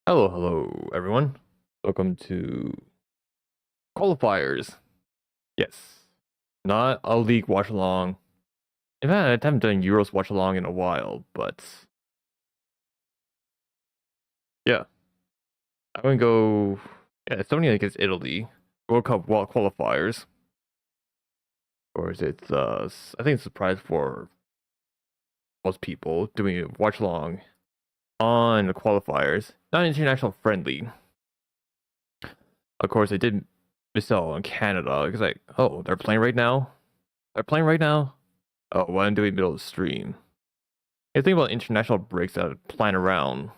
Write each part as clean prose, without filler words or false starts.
Hello, everyone. Welcome to Qualifiers. Yes, not a league watch along. In fact, I haven't done Euros watch along in a while, but yeah, I'm gonna go. Yeah, Estonia against Italy, World Cup qualifiers, or is it? I think it's a surprise for most people doing a watch along on the qualifiers, not international friendly. Of course, I did miss out on Canada because oh, they're playing right now. They're playing right now. Oh, why I'm doing middle of the stream. I think about international breaks that I plan around.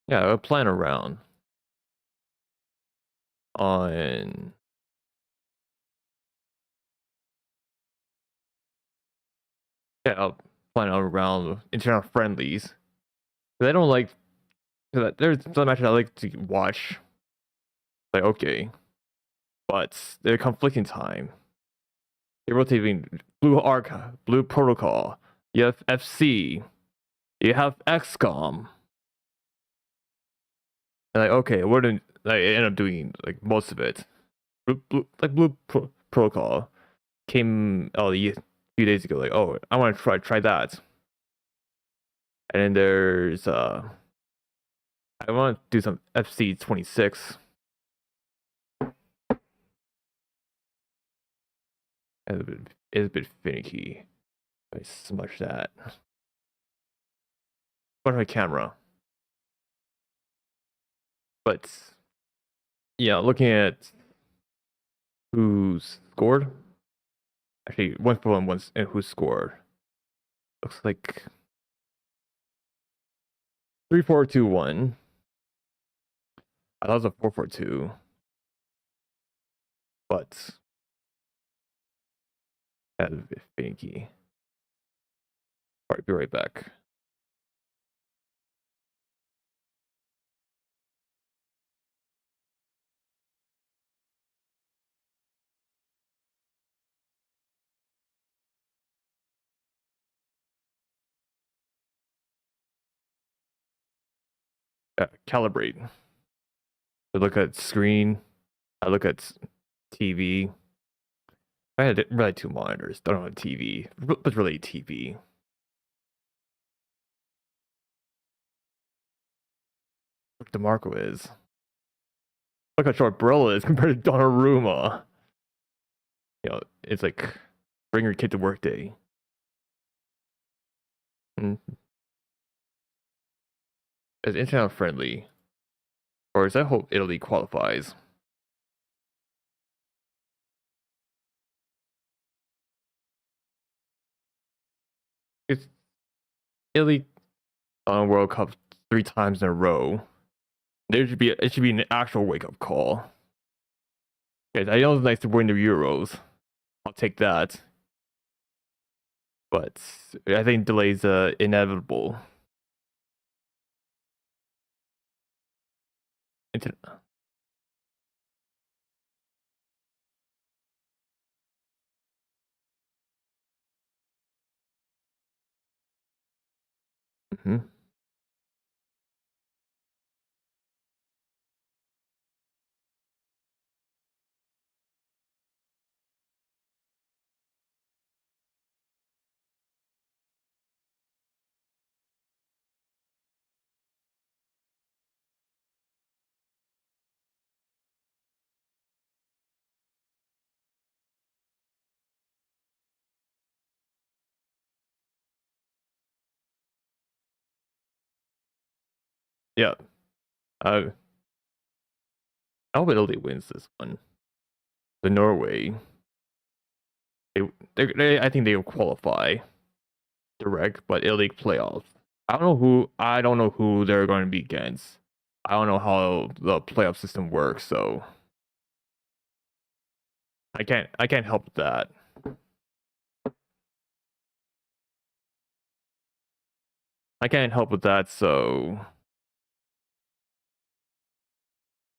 Yeah, I would plan around on. Yeah, I'll plan around international friendlies. Cause I don't like. Cause there's some matches I like to watch. Like okay, but they're conflicting time. They're rotating Blue Arc, Blue Protocol. You have FC. You have XCOM. And like okay, what did I end up doing like most of it? Blue Protocol came out a few days ago. Like, oh, I want to try that. And then there's I want to do some FC 26. It's a bit finicky. I smudge that. Smudge my camera. But yeah, looking at who scored. Actually, one for one once and who scored. Looks like 3-4-2-1. I thought it was a 4-4-2. But that's a bit finicky. Alright, be right back. Calibrate. I look at screen. I look at TV. I had really two monitors. Don't know TV, but really TV. Look, DeMarco is. Look how short Barella is compared to Donnarumma. It's like bring your kid to work day. Mm. Is internet friendly, or is that hope Italy qualifies? It's Italy on World Cup 3 times in a row. It should be an actual wake up call. Guys, I know it's nice to win the Euros. I'll take that. But I think delays inevitable. Mm-hmm. Yeah. I hope Italy wins this one. The Norway. I think they will qualify direct, but Italy playoffs. I don't know who they're going to be against. I don't know how the playoff system works, so I can't help that. I can't help with that, so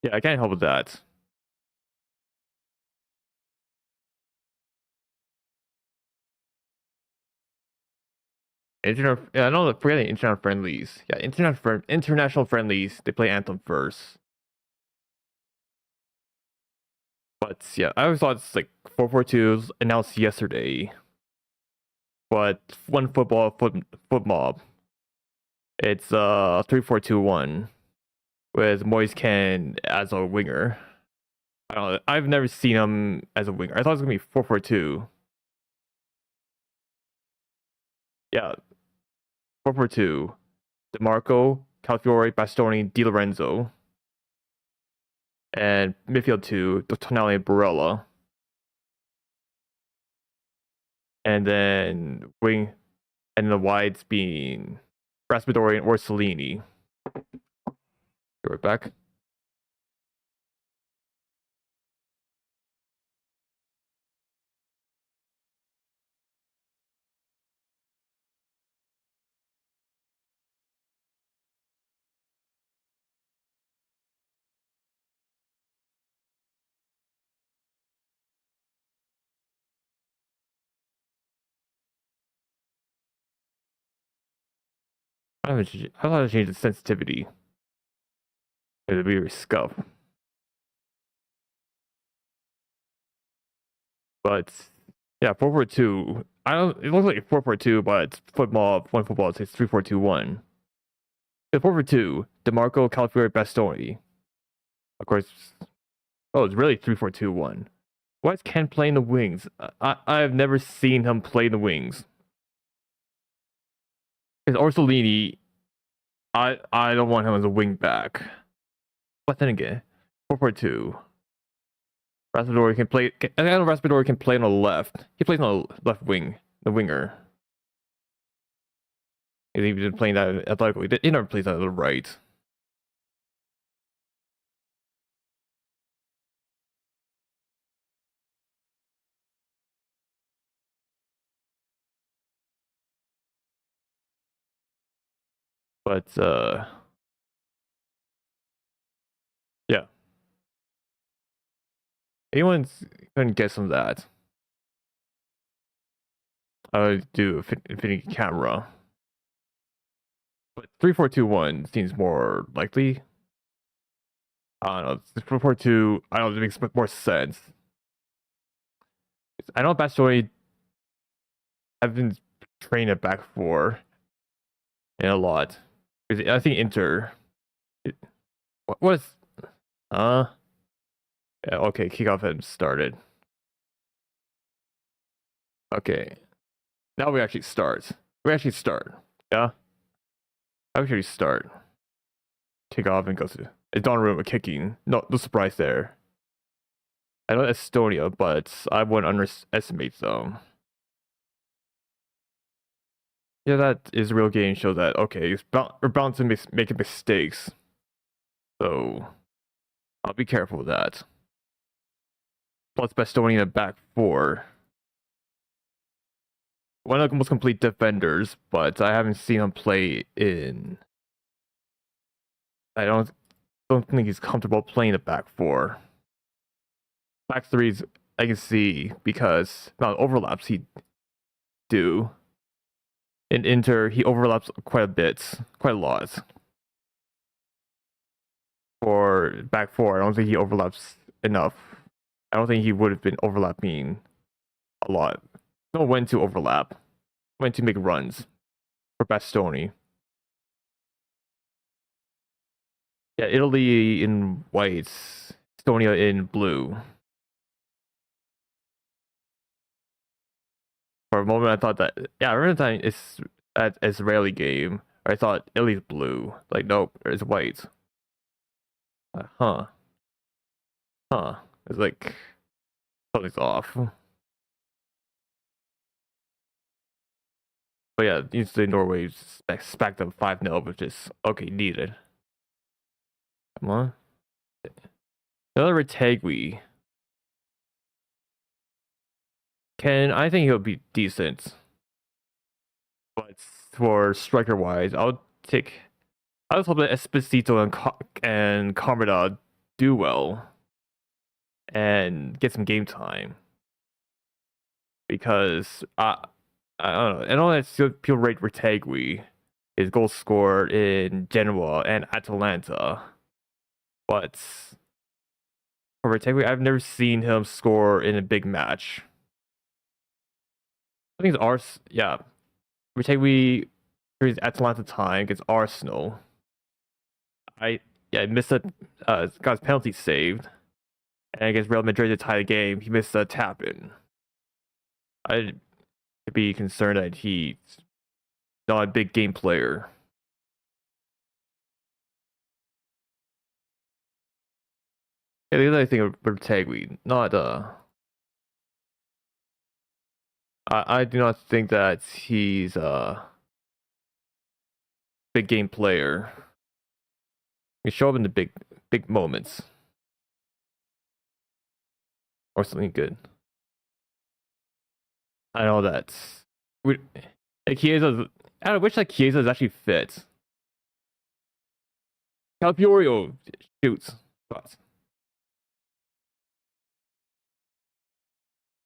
yeah, I can't help with that. I know that forgetting international friendlies. Yeah, international friendlies. They play Anthem first. But yeah, I always thought it's like 442 was announced yesterday. But one foot mob. It's 3421 with Moise Ken as a winger. I don't know. I've never seen him as a winger. I thought it was gonna be 442. Yeah, 442. DeMarco, Calfiore, Bastoni, Di Lorenzo, and midfield 2, Tonali and Barella. And then wing, and the wides being Raspadori and Orsolini. Be right back. I thought I changed the sensitivity. It'd be scuff. But yeah, 442. I don't. It looks like 442, but it's football. One football. It's 3421. The 442. DeMarco, Calfiore, Bastoni. Of course. Oh, it's really 3421. Why is Ken playing the wings? I've never seen him play the wings. Because Orsolini, I don't want him as a wing back. But then again, 442. Raspadori can play. I know Raspadori can play on the left. He plays on the left wing, the winger. He's even playing that athletically. He never plays that on the right. But yeah. Anyone's couldn't guess some of that. I would do Infinity Camera. But 3421 seems more likely. I don't know. 442, I don't know, it makes more sense. I know Bastoni I've been training it back for in a lot. I think Inter. What was. Yeah, okay, kickoff had started. Okay. Now we actually start. Yeah? I actually start. Kick off and go to. It's Donnarumma kicking. No surprise there. I know Estonia, but I wouldn't underestimate them. Yeah, that is real game. Show that okay, we're bound to make mistakes. So I'll be careful with that. Plus, Bastoni in the back four. One of the most complete defenders, but I haven't seen him play in. I don't think he's comfortable playing the back four. Back threes, I can see because not overlaps he do. In Inter, he overlaps quite a lot. For back four, I don't think he overlaps enough. I don't think he would have been overlapping a lot. Know when to overlap, when to make runs for Bastoni. Yeah, Italy in white, Estonia in blue. For a moment, I thought that I remember the time it's that Israeli game. I thought Italy's blue. Like nope, it's white. Huh. It's like something's off. But yeah, usually Norway expect them 5-0, which is okay, needed. Come on. Another Retegui. I think he'll be decent. But for striker wise, I was hoping that Esposito and Carmada do well and get some game time. Because I don't know. I know that still people rate Retegui, his goal scored in Genoa and Atalanta, but for Retegui, I've never seen him score in a big match. I think it's Ars. Yeah, Retegui for his Atalanta time against Arsenal. I yeah, missed a got his penalty saved, and against Real Madrid to tie the game, he missed a tap in. I'd be concerned that he's not a big game player. Yeah, the other thing of Retegui, not I do not think that he's a big game player. He show up in the big moments or something good. I know that. We, like Chiesa, I wish like Chiesa is actually fit. Calpurio shoots, but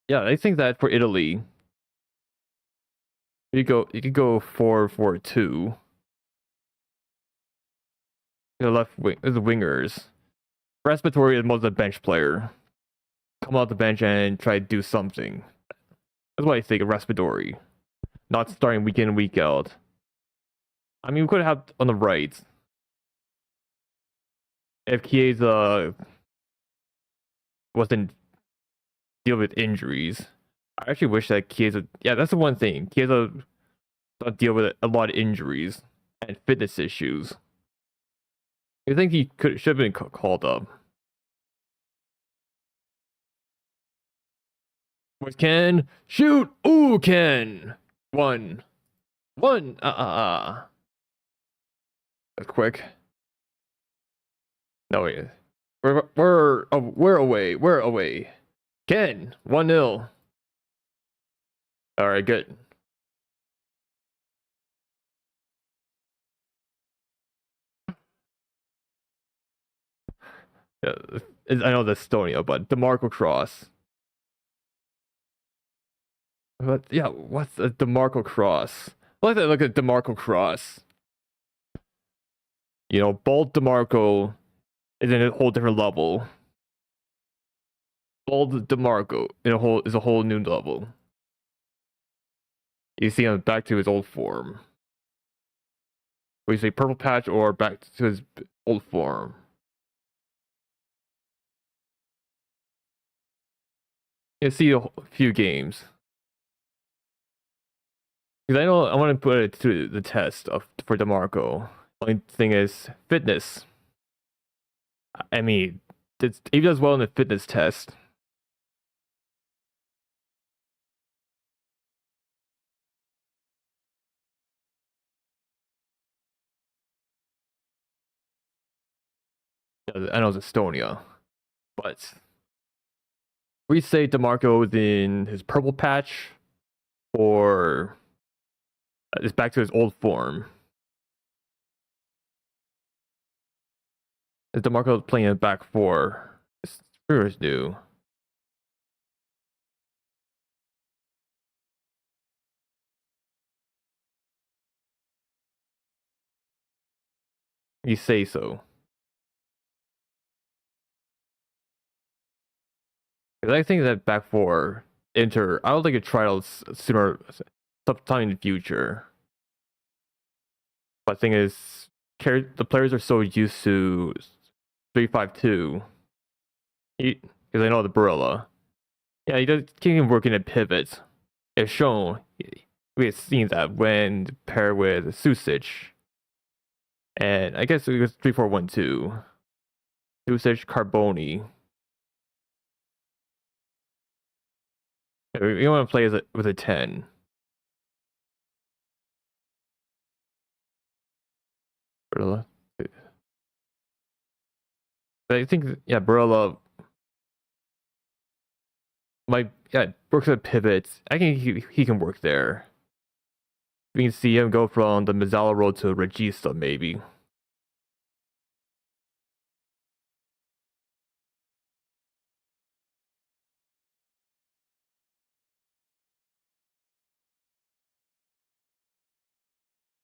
yeah, I think that for Italy, you could go 4-4-2. The left wing, the wingers. Respiratory is most a bench player. Come off the bench and try to do something. That's what I think of Respiratory. Not starting week in, week out. I mean, we could have on the right. If Chiesa wasn't deal with injuries, I actually wish that Chiesa. Yeah, that's the one thing. Chiesa don't deal with a lot of injuries and fitness issues. I think he should have been called up. With Ken, shoot! Ooh, Ken! One. That's quick. No, wait. We're away. We're away. Ken, 1-0. Alright, good. Yeah, I know that's Estonia, but DeMarco Cross. But yeah, what's a DeMarco Cross? Look at DeMarco Cross. You know, bald DeMarco is in a whole different level. Bald DeMarco is a whole new level. You see him back to his old form. We say purple patch or back to his old form. You see a few games. Because I know I want to put it to the test for DeMarco. Only thing is fitness. I mean, if he does well in the fitness test, I know it's Estonia, but we say DeMarco is in his purple patch or is back to his old form. Is DeMarco playing in back four? Brewers do. You say so. Because I think that back four, Inter, I don't think it trials sooner, sometime in the future. But the thing is, the players are so used to 3-5-2. Because I know the Barilla. Yeah, he does keep working at pivots. It's shown. We have seen that when paired with Susic. And I guess it was 3-4-1-2. Susic, Carboni. You want to play with a 10. Barilla. But I think, yeah, Barilla might, yeah, works at pivots. I think he can work there. We can see him go from the Mazzala role to Regista, maybe.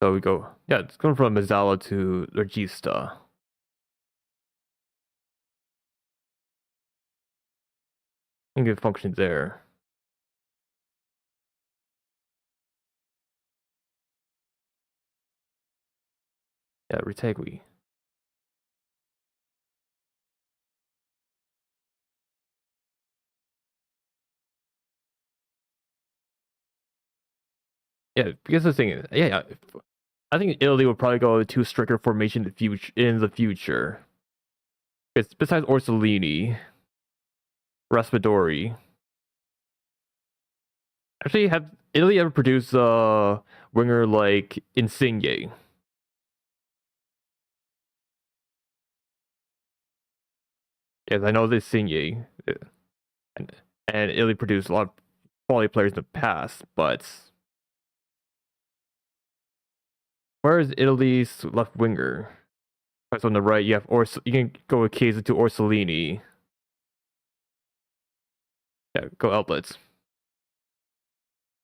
So we go, yeah, it's going from Mezzala to Regista. I think it functions there. Yeah, Retegui. Yeah, because the thing is, yeah, I think Italy will probably go a two-striker formation in the future. It's besides Orsolini, Raspadori. Actually, have Italy ever produced a winger like Insigne? Yes, I know this Insigne, and, and Italy produced a lot of quality players in the past, but where is Italy's left winger? Because on the right, you have you can go with Chiesa to Orsolini. Yeah, go outlets.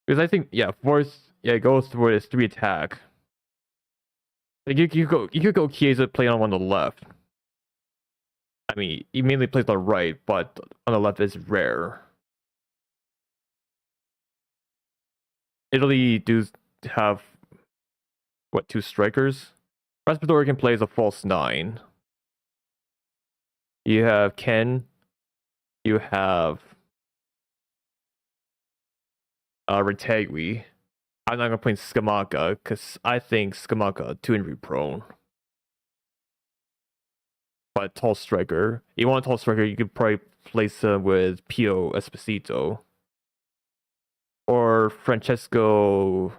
Because I think, yeah, go for this three attack. Like you could go Chiesa play on the left. I mean, he mainly plays on the right, but on the left is rare. Italy do have what, two strikers? Raspadori can play as a false nine. You have Ken. You have Retegui. I'm not gonna play Scamacca because I think Scamacca too injury prone. But tall striker. You want a tall striker, you could probably place him with Pio Esposito. Or Francesco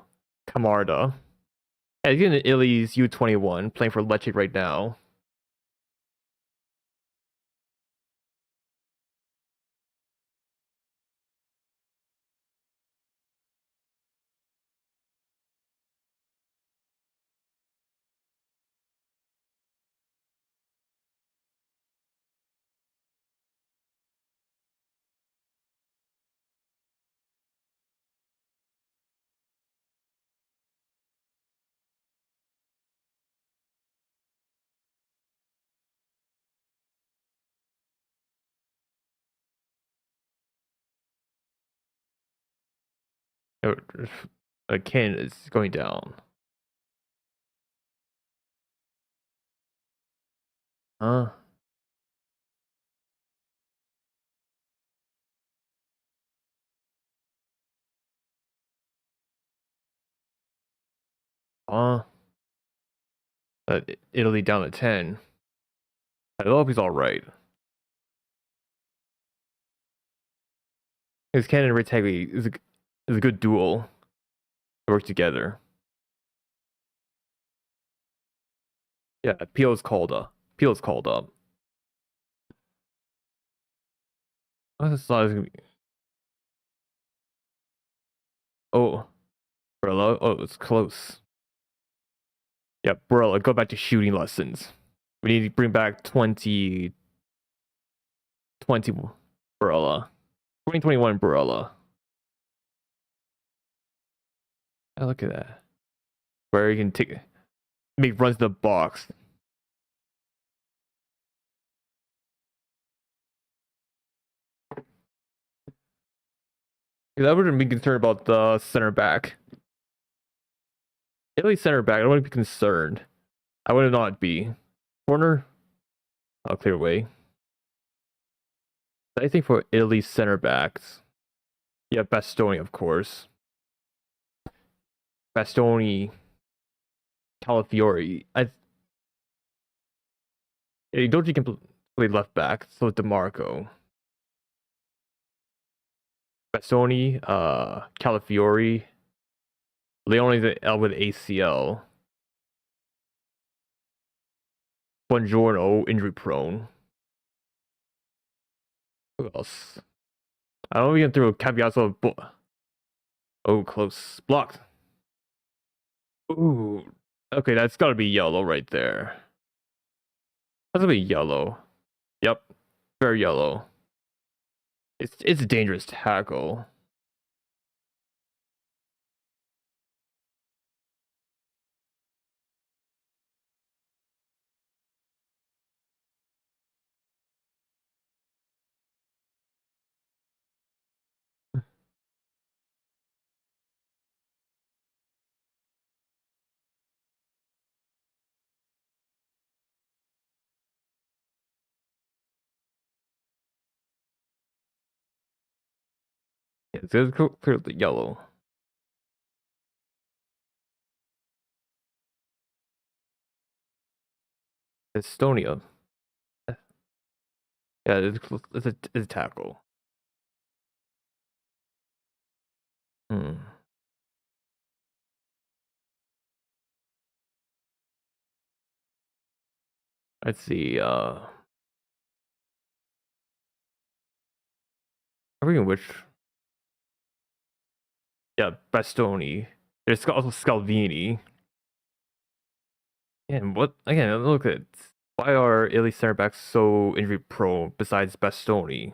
Camarda. Yeah, he's in Italy's U21, playing for Lecce right now. Ken is going down. Huh? Huh? Italy down to 10. I hope he's alright. Because Ken and Retegui is a good duel. They work together. Yeah, Pio's called up. Pio's called up. Oh, that's not gonna be... Oh, Barella. Oh, it's close. Yeah, Barella, go back to shooting lessons. We need to bring back 2020 Barella. 2021 Barella. Oh, look at that. Where you can make runs to the box. Because I wouldn't be concerned about the center back. Italy center back, I wouldn't be concerned. I would not be. Corner, I'll clear away. I think for Italy center backs, yeah, Bastoni, of course. Bastoni, Calafiori. Don't you can play left back, so DeMarco. Bastoni, Calafiori, Leone with ACL. Buongiorno, injury prone. Who else? I don't know if we can throw Cambiaso. Oh, close. Blocked. Ooh. Okay, that's gotta be yellow right there. That's gonna be yellow. Yep. Very yellow. It's a dangerous tackle. Yeah, it's clearly yellow. Estonia. Yeah, it's a tackle. Hmm. Let's see. I forget which. Yeah, Bastoni. There's also Scalvini. And what again? Look at why are Italy center backs so injury prone besides Bastoni?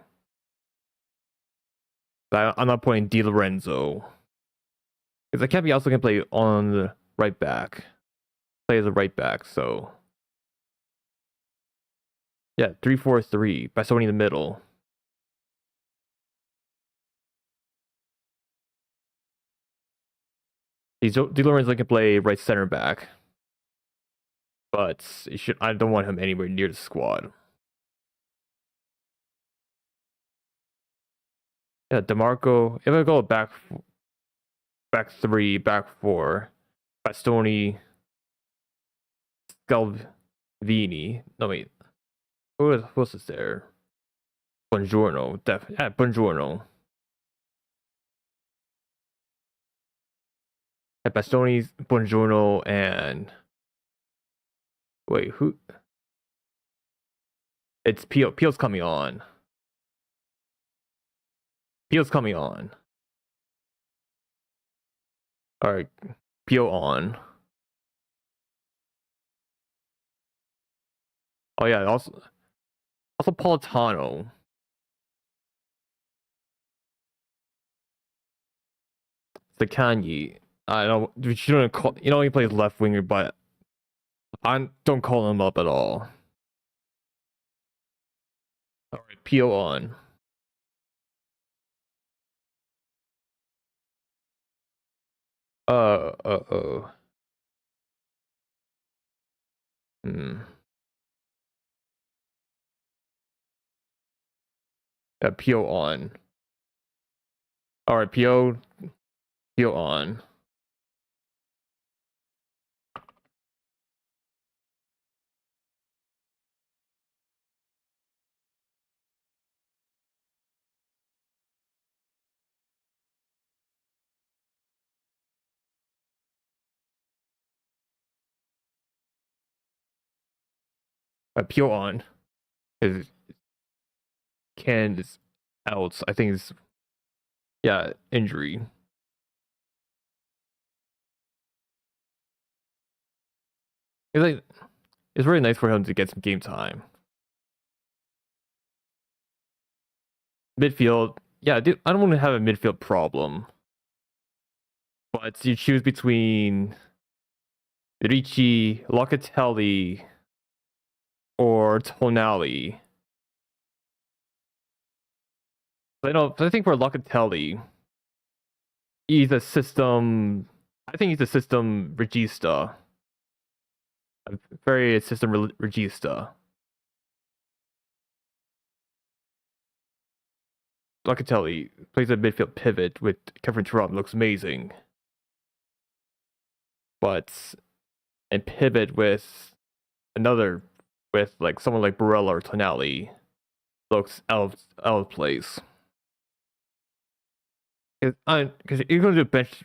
I'm not playing Di Lorenzo because I can't be also gonna play on the right back. Play as a right back, so yeah, 3-4-3. Bastoni in the middle. Di Lorenzo can play right center back, but I don't want him anywhere near the squad. Yeah, Demarco. If I go back three, back four, Bastoni, Scalvini. No wait, who else is there? Buongiorno. Yeah, Buongiorno. Yeah, Bastoni, Buongiorno, and wait, who? It's Pio. Pio's coming on. Pio's coming on. All right, Pio on. Oh yeah, also Politano. Sakanyi. I don't. You shouldn't call. You know he plays left winger, but I don't call him up at all. All right, Pio on. Oh. Hmm. Yeah, Pio on. All right, Pio on. Pio on. His Can is out. I think it's yeah injury. It's like it's really nice for him to get some game time. Midfield, yeah, dude, I don't want to have a midfield problem, but you choose between Ricci, Locatelli, or Tonali. I think for Locatelli, he's a system. I think he's a system regista, a very system regista. Locatelli plays a midfield pivot with Kevin Turam, looks amazing, but and pivot with another with like someone like Barella or Tonali looks out of place. Because you're going to bench.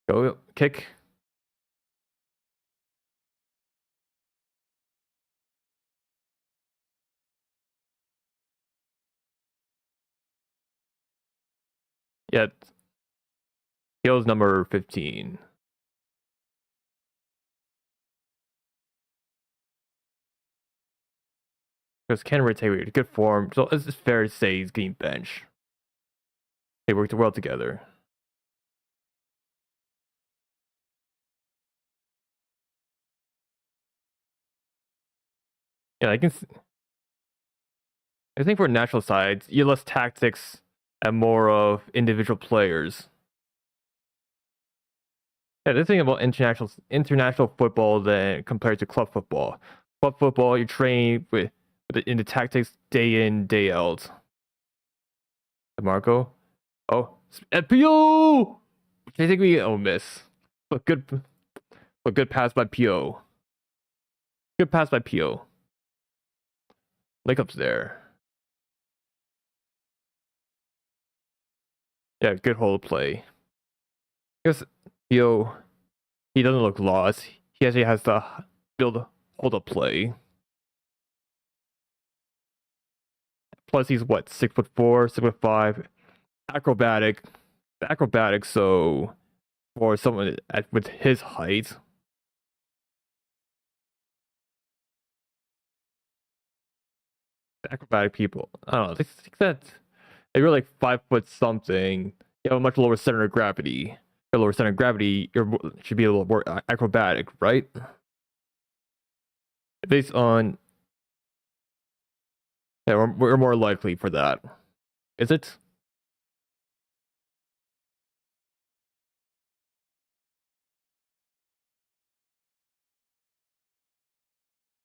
Go kick. Yeah, Hill's number 15. Because Ken Taylor, good form. So it's fair to say he's getting bench. They worked well together. Yeah, I can. I think for national sides, you less tactics and more of individual players. Yeah, the thing about international football than compared to club football. Club football, you train in the tactics day in, day out. Marco, oh, Pio! I think we miss, but good pass by Pio. Good pass by Pio. Link up's there. Yeah, good hold play. I guess Pio, he doesn't look lost. He actually has to build hold up play. Plus, he's what, 6'4", 6'5", acrobatic, So for someone with his height, acrobatic people, I don't know. They think that if you're like 5 foot something, you have a much lower center of gravity. Your lower center of gravity, you should be a little more acrobatic, right? Based on, yeah, we're more likely for that. Is it?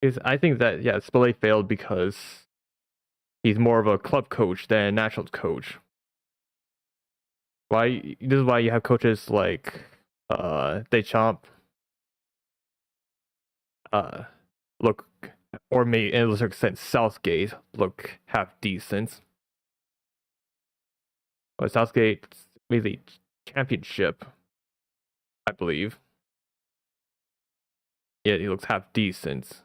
Because I think that, yeah, Spillane failed because he's more of a club coach than a national coach. Why? This is why you have coaches like Deschamps, uh, look, or maybe in a certain extent Southgate look half decent. But Southgate made the championship, I believe. Yeah, he looks half decent.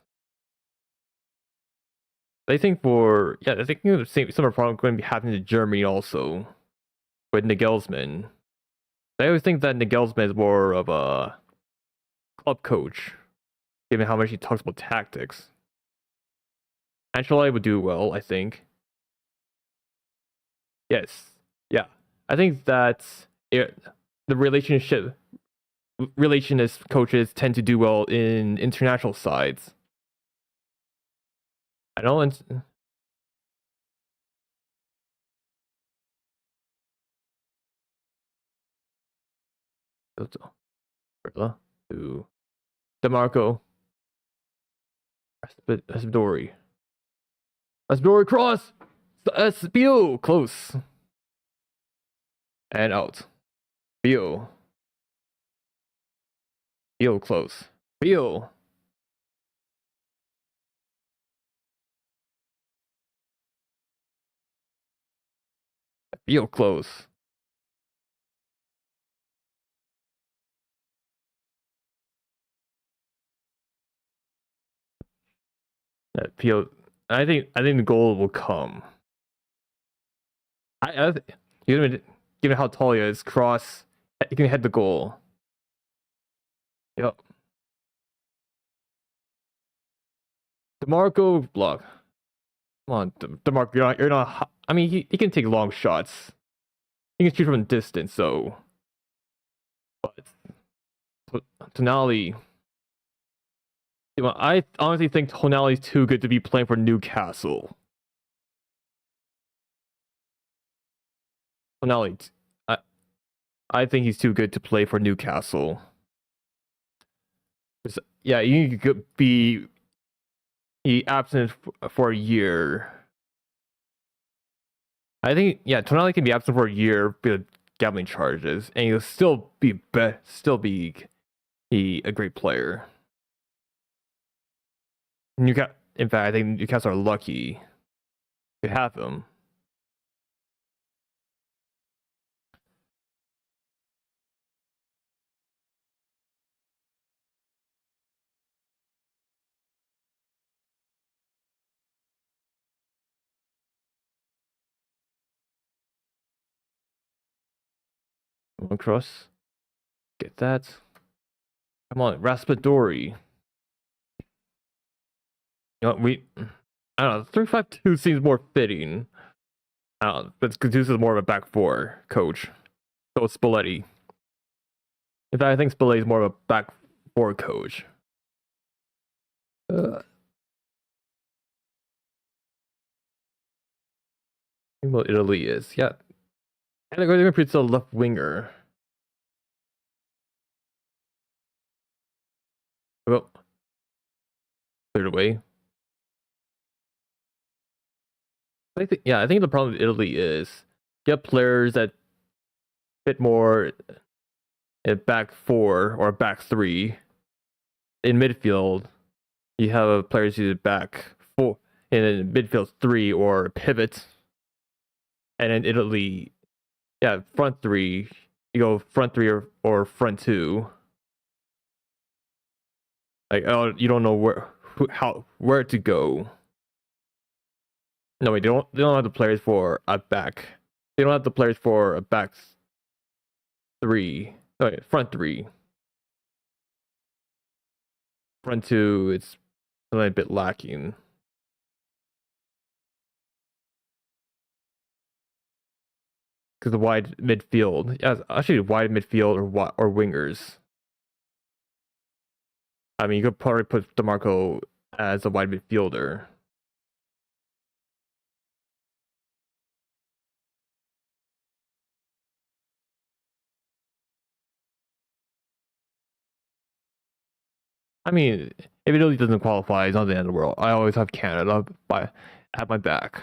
I think I think the same similar problem going to be happening to Germany also with Nagelsmann. I always think that Nagelsmann is more of a club coach, given how much he talks about tactics. Ancelotti would do well, I think. Yes, yeah, I think that the relationist coaches tend to do well in international sides. I don't. To DeMarco, Raspadori, cross, Bio close and out. Bio close. Bio close. Pio, I think the goal will come. Given how tall he is, cross, he can head the goal. Yep. DeMarco block. Come on, DeMarco, you're not. I mean, he can take long shots. He can shoot from distance, so. But Tonali. I honestly think Tonali's too good to be playing for Newcastle. Tonali, I think he's too good to play for Newcastle. Yeah, you could be absent for a year. I think, yeah, Tonali can be absent for a year with gambling charges, and he'll still be a great player. In fact, I think Newcastle are lucky to have him. One cross, get that. Come on, Raspadori. You know, I don't know, 3-5-2 seems more fitting. I don't know, but Caduce is more of a back four coach. So it's Spalletti. In fact, I think Spalletti is more of a back four coach. think what Italy is. Yeah. And they're going to put a left winger. Well, cleared away. I think the problem with Italy is get players that fit more in back four or back three. In midfield, you have players who back four in midfield three or pivot. And in Italy, yeah, front three. You go front three or front two. Like, oh, you don't know where to go. No, wait, they don't have the players for a back. They don't have the players for a back three. No, wait, front three. Front two, it's a bit lacking. Because the wide midfield, yeah, actually wide midfield or wingers. I mean, you could probably put DeMarco as a wide midfielder. I mean, if it really doesn't qualify, it's not the end of the world. I always have Canada at my back.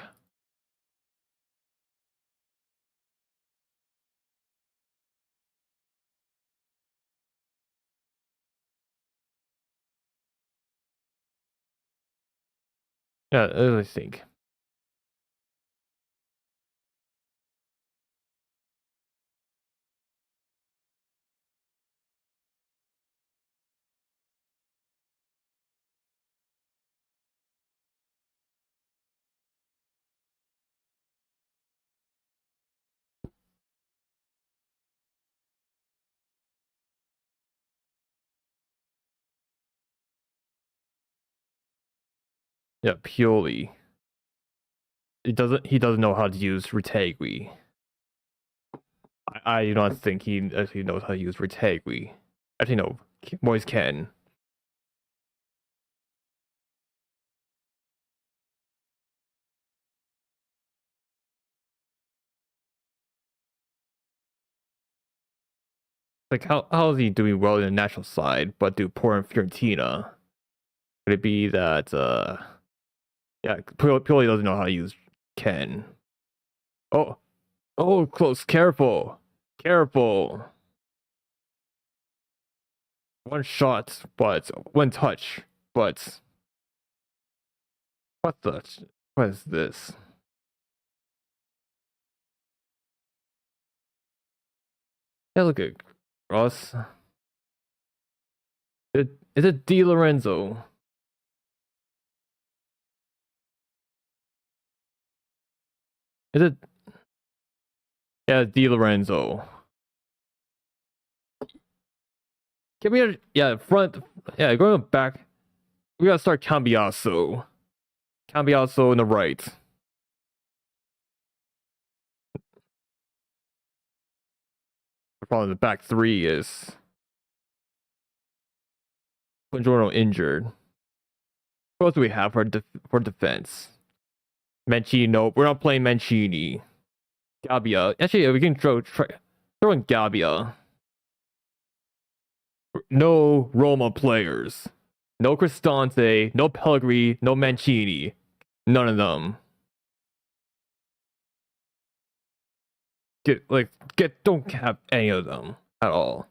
Yeah, I think. Yeah, Pioli. He doesn't know how to use Retegui. I do not think he actually knows how to use Retegui. Actually, no, Moise can. Like, how is he doing well in the national side, but do poor in Fiorentina? Could it be that, yeah, Pioli doesn't know how to use Ken? Oh, oh, close, careful, careful. One shot, but one touch, but what the? What is this? Yeah, look at Ross. Is it Di Lorenzo? Is it? Yeah, Di Lorenzo. Can we? Yeah, front. Yeah, going back. We gotta start Cambiaso. Cambiaso on the right. The problem with the back three is Buongiorno injured. Who else do we have for defense? Mancini. Nope, we're not playing Mancini. Gabbia. Actually, we can throw in Gabbia. No Roma players. No Cristante, no Pellegrini, no Mancini. None of them. Don't have any of them at all.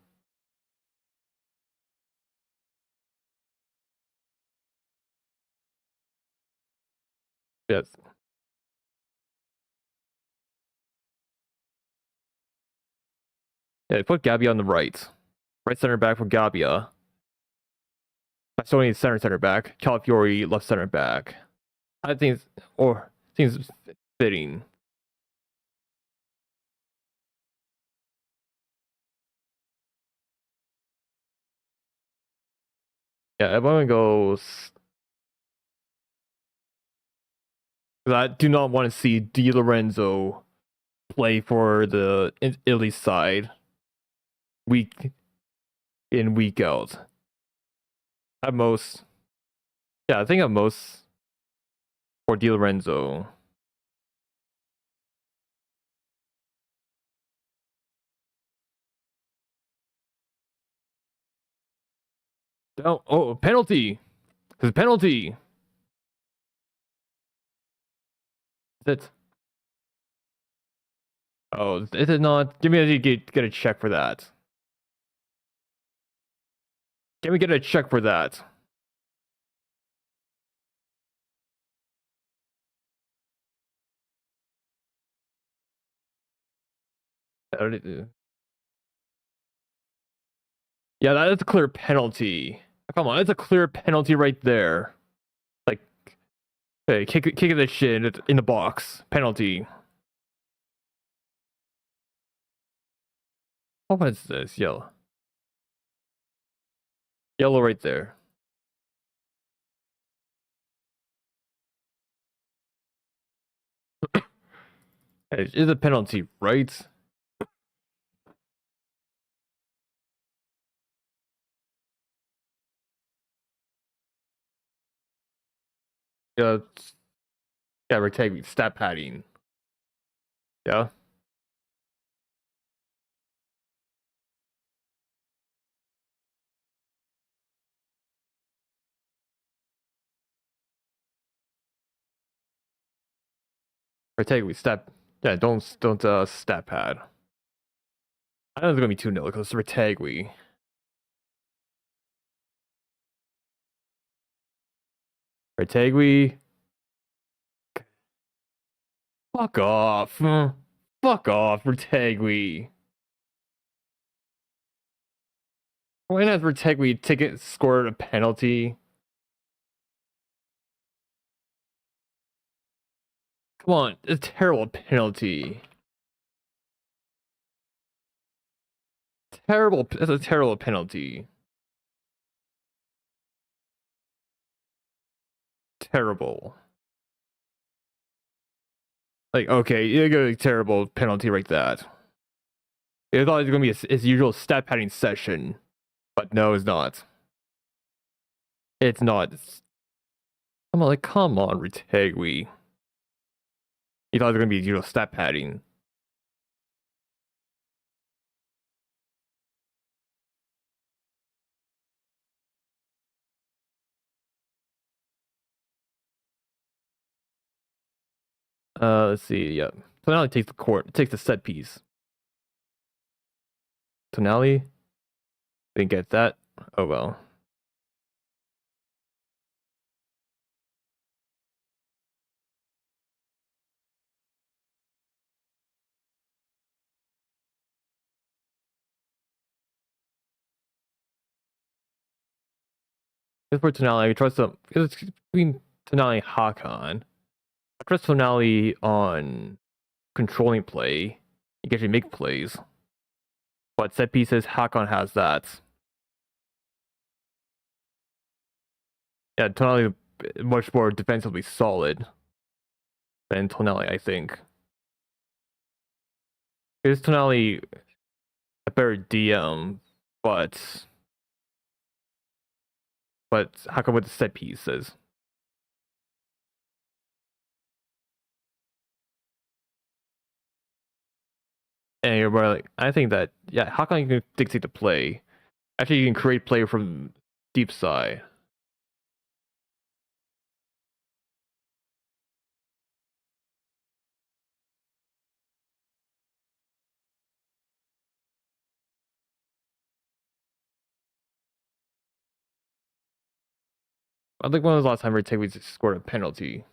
Yes. Yeah, put Gabbia on the right. Right center back for Gabbia. Estonia center back. Calafiori left center back. I think seems fitting. Yeah, everyone goes. I do not want to see Di Lorenzo play for the Italy side week in, week out. At most, yeah, I think at most for Di Lorenzo. Down. Oh, penalty. This is penalty. Is it? Oh, is it not? Give me get a check for that. Can we get a check for that? Yeah, that is a clear penalty. Come on, it's a clear penalty right there. Like, hey, kick the shit in the box. Penalty. What is this? Yellow. Yellow right there. Hey, it's a penalty, right? Yeah, yeah, we're taking stat padding. Yeah. We're taking stat. Yeah, don't stat pad. I know it's gonna be 2-0 because it's Retagui. Retagui. Fuck off. Fuck off, Retagui. When has Retagui ticket scored a penalty? Come on, it's a terrible penalty. Terrible. That's a terrible penalty. Terrible. Like, okay, you got a terrible penalty like that. I thought it was gonna be his usual stat padding session, but no, it's not. It's not. I'm like, come on, Retagui. You thought it was gonna be his usual stat padding. Let's see. Yeah. Tonali takes the court. Takes the set piece. Tonali didn't get that. Oh well. It's for Tonali. I trust him. It's between Tonali and Hakan. I trust Tonali on controlling play. He can actually make plays. But set pieces, Hakan has that. Yeah, Tonali much more defensively solid than Tonali, I think. Is Tonali a better DM, but Hakan with the set pieces? And you're more like, I think that, yeah, Hakan can dictate the play. Actually, you can create play from deep side. I think when was the last time Retagui scored a penalty?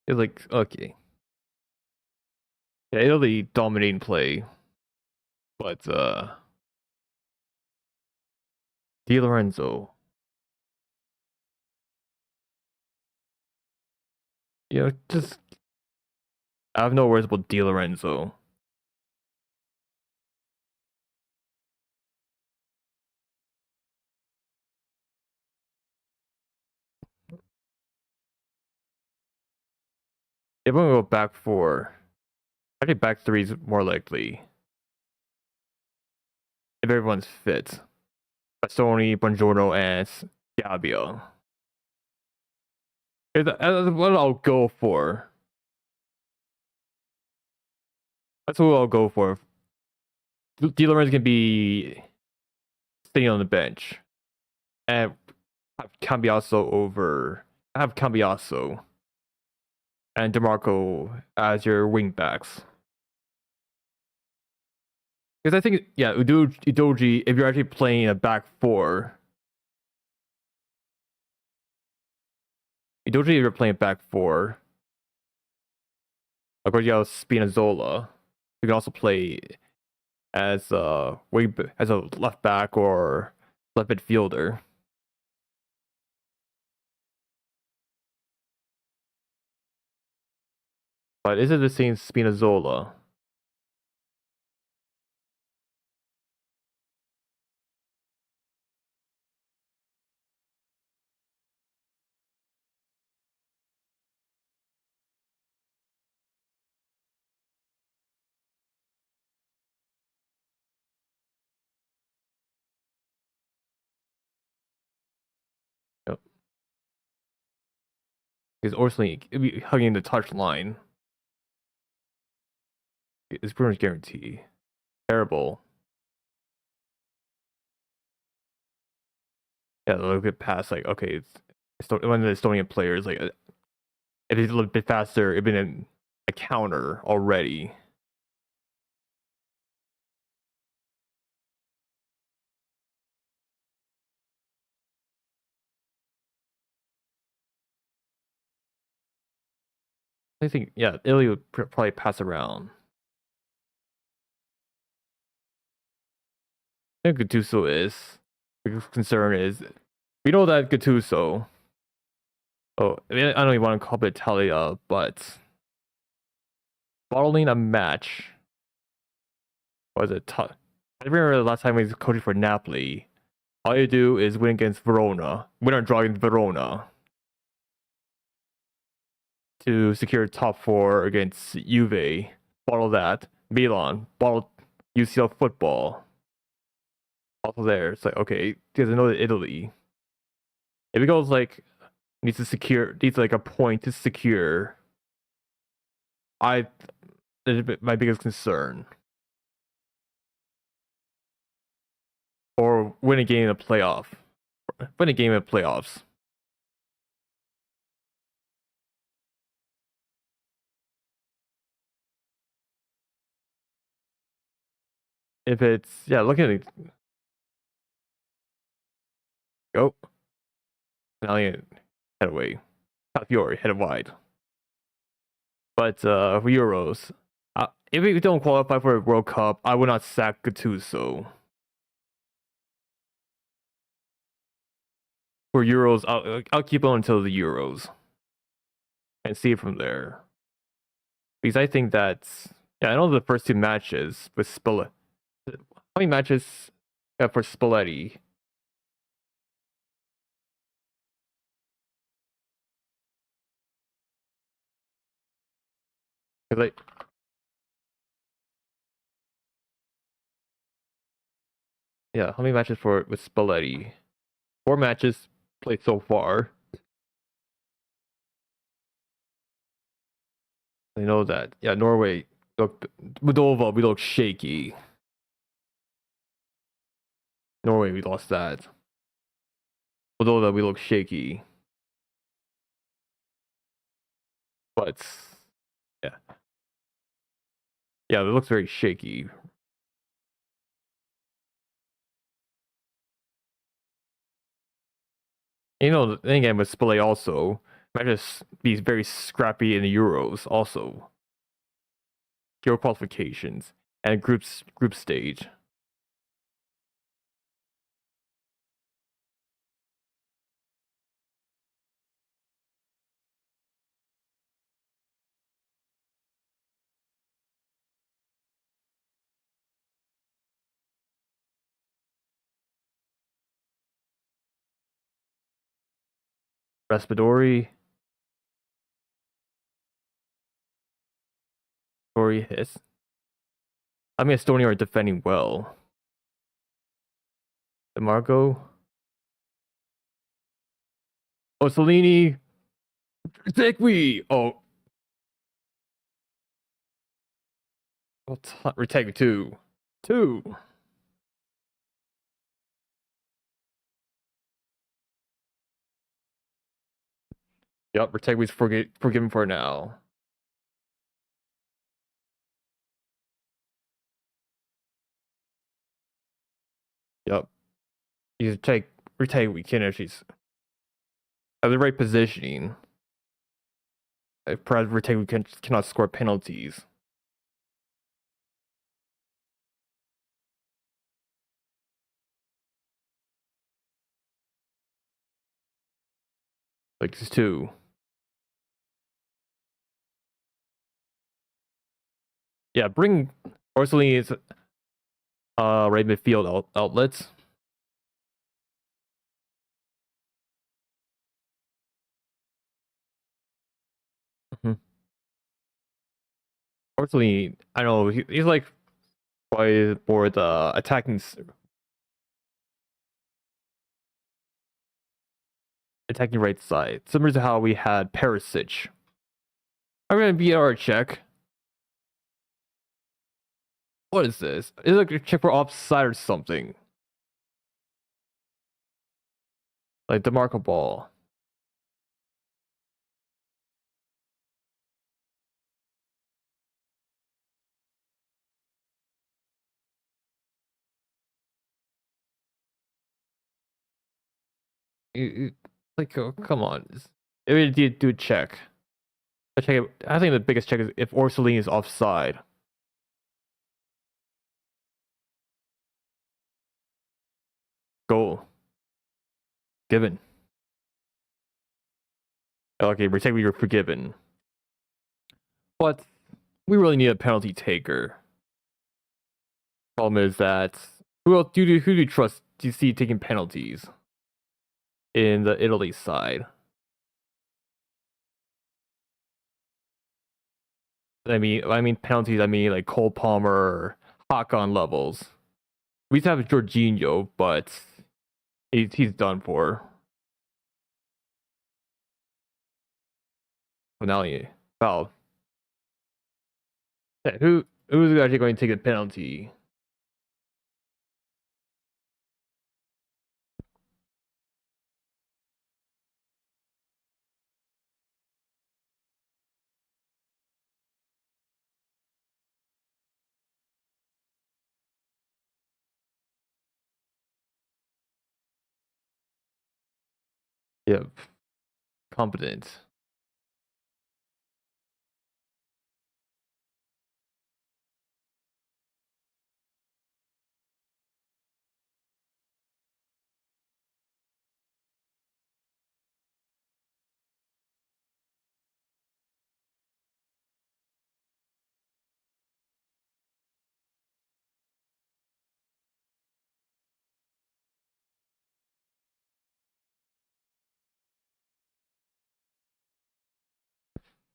It's like, okay. Yeah, Italy dominating play, but Di Lorenzo, just I have no words about Di Lorenzo. If I'm gonna go back four, I think back three is more likely if everyone's fit. Bastoni, Buongiorno, and Gabia. That's what I'll go for. That's what I'll go for. Di Lorenzo can be staying on the bench, and have Cambiaso over. Have Cambiaso and DeMarco as your wing backs. Because I think, yeah, Udoji, if you're actually playing a back four, Udoji, if you're playing back four, of course you have Spinazzola. You can also play as a left back or left midfielder. But is it the same Spinazzola? Yep. Because Orsley be hugging the touch line. It's pretty much guarantee. Terrible. Yeah, look at past like okay, it's one of the Estonian players like if he's a little bit faster, it'd been a counter already. I think yeah, Italy would probably pass around. I think Gattuso is. The concern is we know that Gattuso. Oh, I mean, I don't even want to call it Italia, but bottling a match was it tough. I remember the last time he was coaching for Napoli. All you do is win against Verona, win or draw against Verona to secure top four against Juve. Bottle that. Milan, bottle UCL football. Also there, it's like okay, because I know that Italy. If it goes like needs like a point to secure. I my biggest concern. Or win a game in a playoff. Win a game in playoffs. If it's yeah, look at it. Go. Italian head away. Fiore head wide. But for Euros, if we don't qualify for a World Cup, I would not sack Gattuso. For Euros, I'll keep on until the Euros and see it from there. Because I think that yeah, I know the first two matches with Spalletti. How many matches for Spalletti? Like yeah, how many matches for with Spalletti? 4 matches played so far. I know that. Yeah, Norway looked Moldova, we looked shaky. Norway, we lost that. Moldova, we look shaky. But yeah. Yeah, it looks very shaky. You know, the thing with Spalletti also might just be very scrappy in the Euros also. Euro qualifications and group stage. Raspadori, Tori his. I mean, Estonia are defending well. DeMarco. Oh, Salini. Take me! Oh. Retake me 2. 2. Yep, retake me's forgiven for now. Yep. You retake we can actually have the right positioning. Perhaps retake we cannot score penalties. Like this 2. Yeah, bring Orsolini's right midfield outlets. Mm-hmm. Orsolini, I don't know, he's like probably more the attacking right side, similar to how we had Perisic. I'm gonna be our check. What is this? Is it like a check for offside or something? Like the Marco ball. Like, oh, come on. If we did do a check. I think the biggest check is if Orsolini is offside. Goal. Given. Okay, we're saying we were forgiven. But we really need a penalty taker. Problem is that who do you trust do you see taking penalties in the Italy side? I mean penalties. I mean like Cole Palmer, Hakan levels. We used to have Jorginho, but he's done for. Finale. Foul. Yeah, who's actually going to take a penalty? Yep. Competent.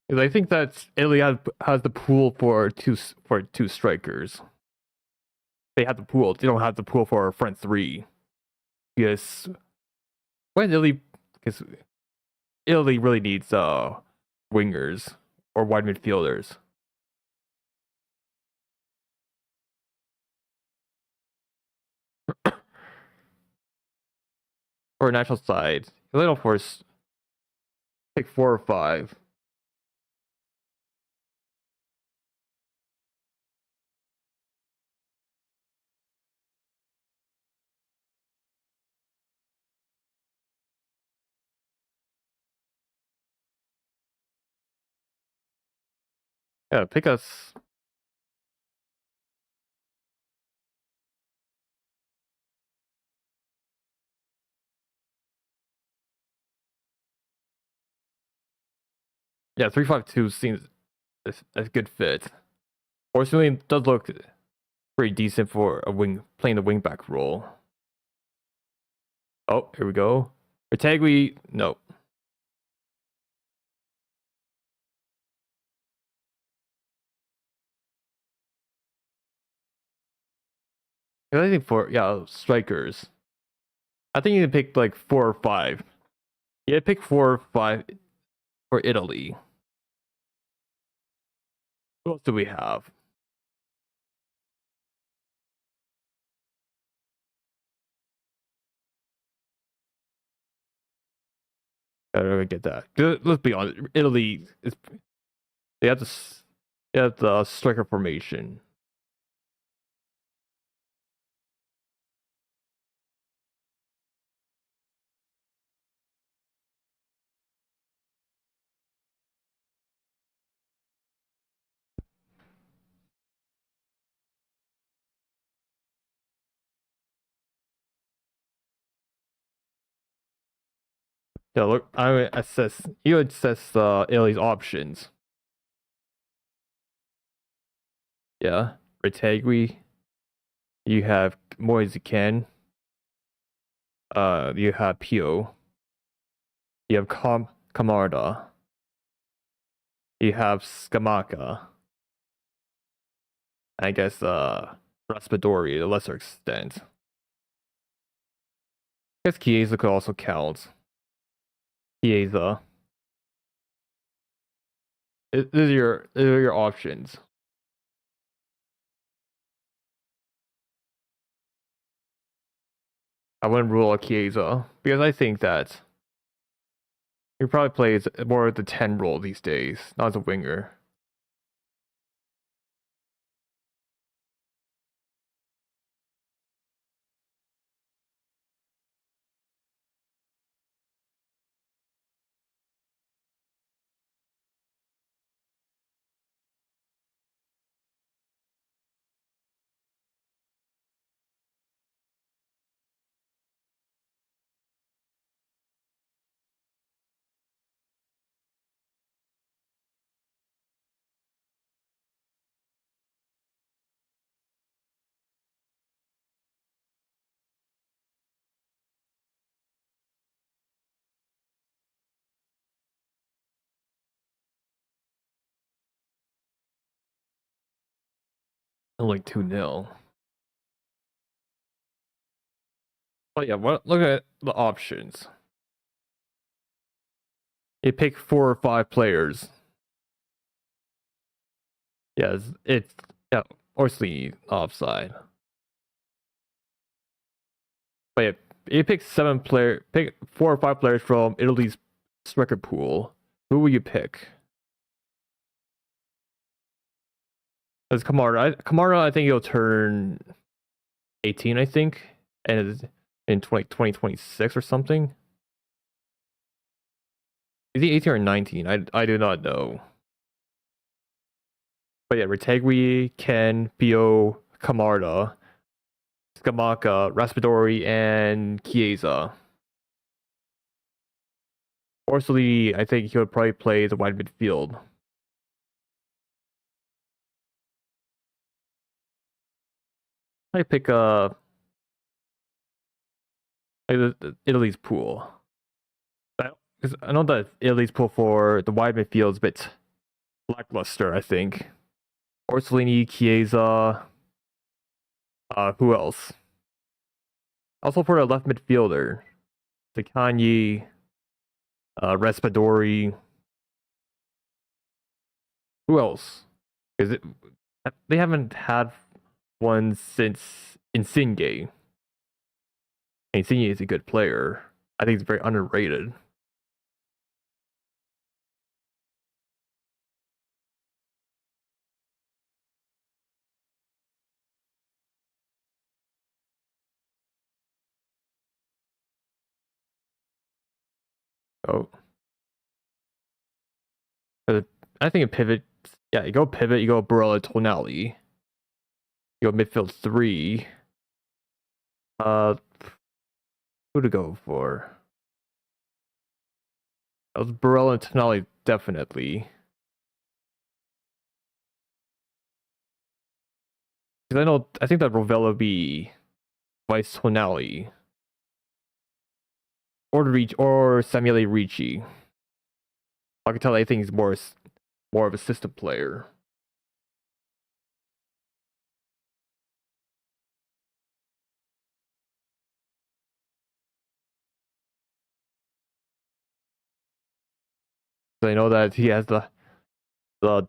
Because I think that Italy has the pool for two strikers. They have the pool. They don't have the pool for a front three. Because when Italy, because Italy really needs wingers or wide midfielders. For a national side, they don't force pick 4 or 5. Yeah, pick us. Yeah, 3-5-2 seems a good fit. Fortunately, it does look pretty decent for a playing the wingback role. Oh, here we go. Ortegui, no. I think strikers. I think you can pick like 4 or 5. Yeah, pick 4 or 5. for Italy. Who else do we have? I don't get that. Let's be honest. Italy is they have they have the striker formation. Yeah, look, you assess Italy's options. Yeah, Retegui. You have Moise Ken. You have Pio. You have Camarda. You have Scamacca. I guess Raspadori to a lesser extent. I guess Chiesa could also count. Chiesa. These are your options. I wouldn't rule out Chiesa because I think that he probably plays more of the 10 role these days, not as a winger. Only 2-0. But yeah, look at the options. You pick 4 or 5 players. Yes, it's yeah, Orsley offside. But yeah, you pick pick 4 or 5 players from Italy's striker pool. Who will you pick? Because Kamara, I think he'll turn 18, I think, and in 2026 or something. Is he 18 or 19? I do not know. But yeah, Retegui, Ken, Pio, Camarda, Scamacca, Raspadori, and Chiesa. Orsley, I think he would probably play the wide midfield. I pick Italy's pool. Because I know that Italy's pool for the wide midfield is a bit lackluster, I think. Orsolini, Chiesa, who else? Also for a left midfielder, Zaccagni, Raspadori. Who else? Because they haven't had one since Insigne. Insigne is a good player. I think he's very underrated. Oh, I think a pivot. Yeah, you go pivot. You go Barella, Tonali. You go midfield 3. Uh, who to go for? That was Barella and Tonali, definitely. Because I think that Rovella be vice Tonali or Samuele Ricci. I can tell I think he's more of a system player. I know that he has the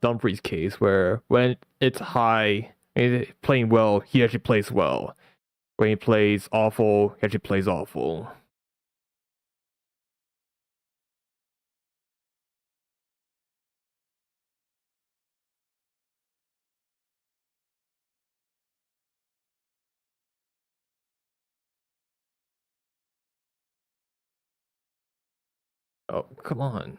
Dumfries case where when it's high and he's playing well, he actually plays well. When he plays awful, he actually plays awful. Oh, come on.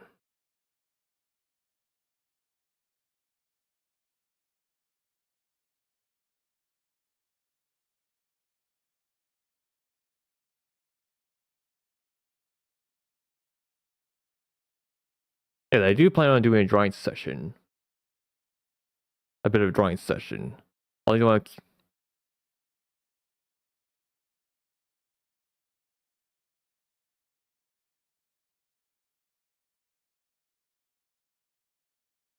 Yeah, I do plan on doing a drawing session. A bit of a drawing session. Only want to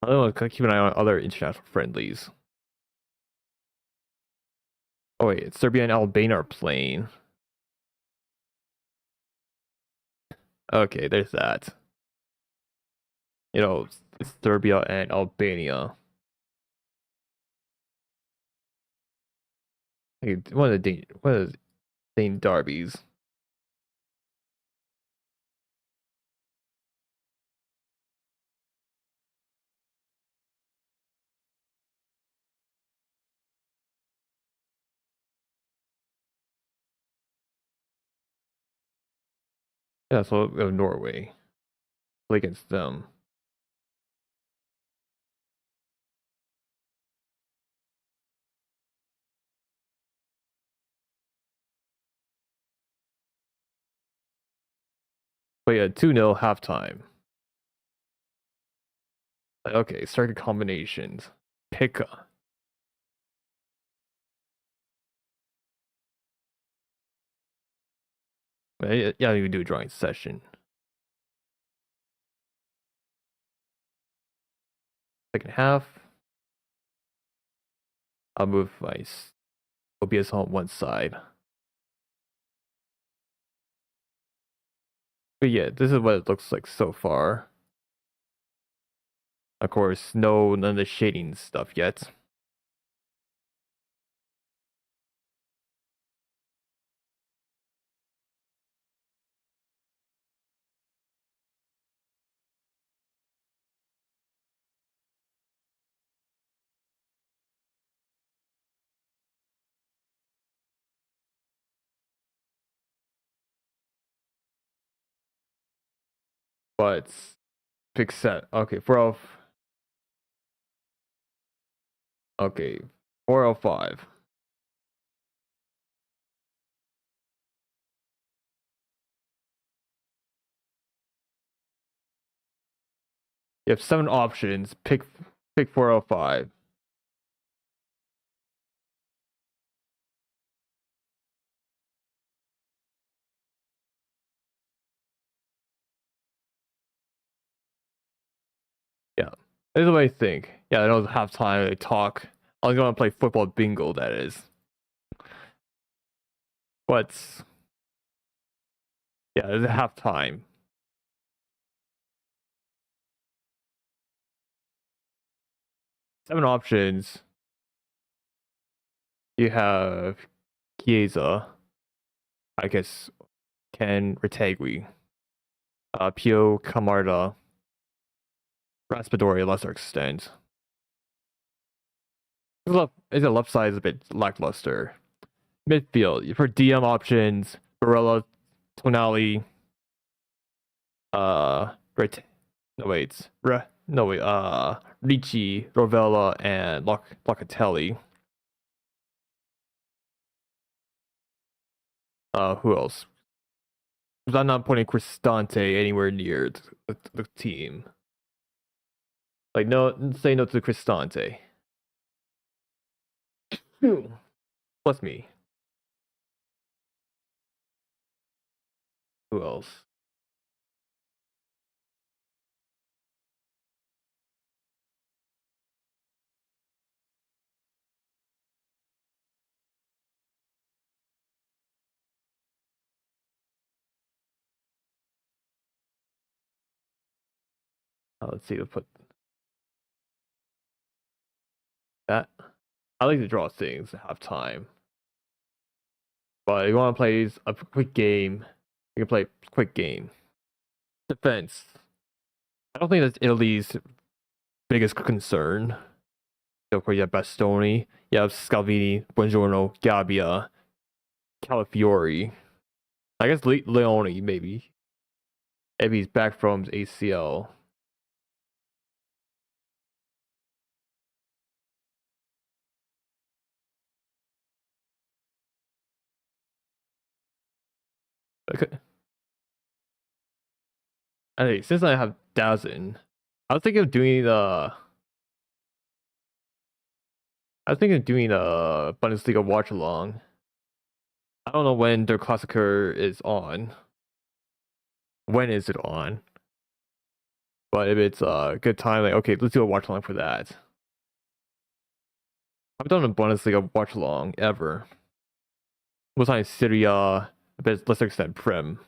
I don't want to keep an eye on other international friendlies. Oh wait, Serbia and Albania are playing. Okay, there's that. You know, it's Serbia and Albania. Like, one of the Dane derbies. Yeah, so Norway play against them. But yeah, 2-0 halftime. Okay, circuit combinations. Pick yeah, you can do a drawing session. Second half, I'll move my OBS on one side. But yeah, this is what it looks like so far. Of course, none of the shading stuff yet. But pick set. Okay, 4 okay, 405. You have 7 options. Pick 405. Yeah. This is what I think. Yeah, I don't have time to talk. I was gonna play football bingo, that is. But yeah, it's half time. 7 options. You have Chiesa, I guess Ken Retegui, Pio Camarda, Raspadori to a lesser extent. His left side is a bit lackluster. Midfield, for DM options, Barella, Tonali, right. No wait. No wait. Ricci, Rovella, and Locatelli. Who else? I'm not putting Cristante anywhere near the team. Like, no, say no to Cristante. Plus me. Who else? Let's see. We'll put that. I like to draw things at half time. But if you want to play a quick game, you can play a quick game. Defense. I don't think that's Italy's biggest concern. So, of course, you have Bastoni, you have Scalvini, Buongiorno, Gabbia, Calafiori. I guess Leone, maybe. If he's back from ACL. Okay. Anyway, since I have Dazen, I was thinking of doing Bundesliga Watchalong. I don't know when their Klassiker is on. When is it on? But if it's a good time, like, okay, let's do a Watchalong for that. I've done a Bundesliga Watchalong ever. Most times Syria, a bit lesser extent Prem.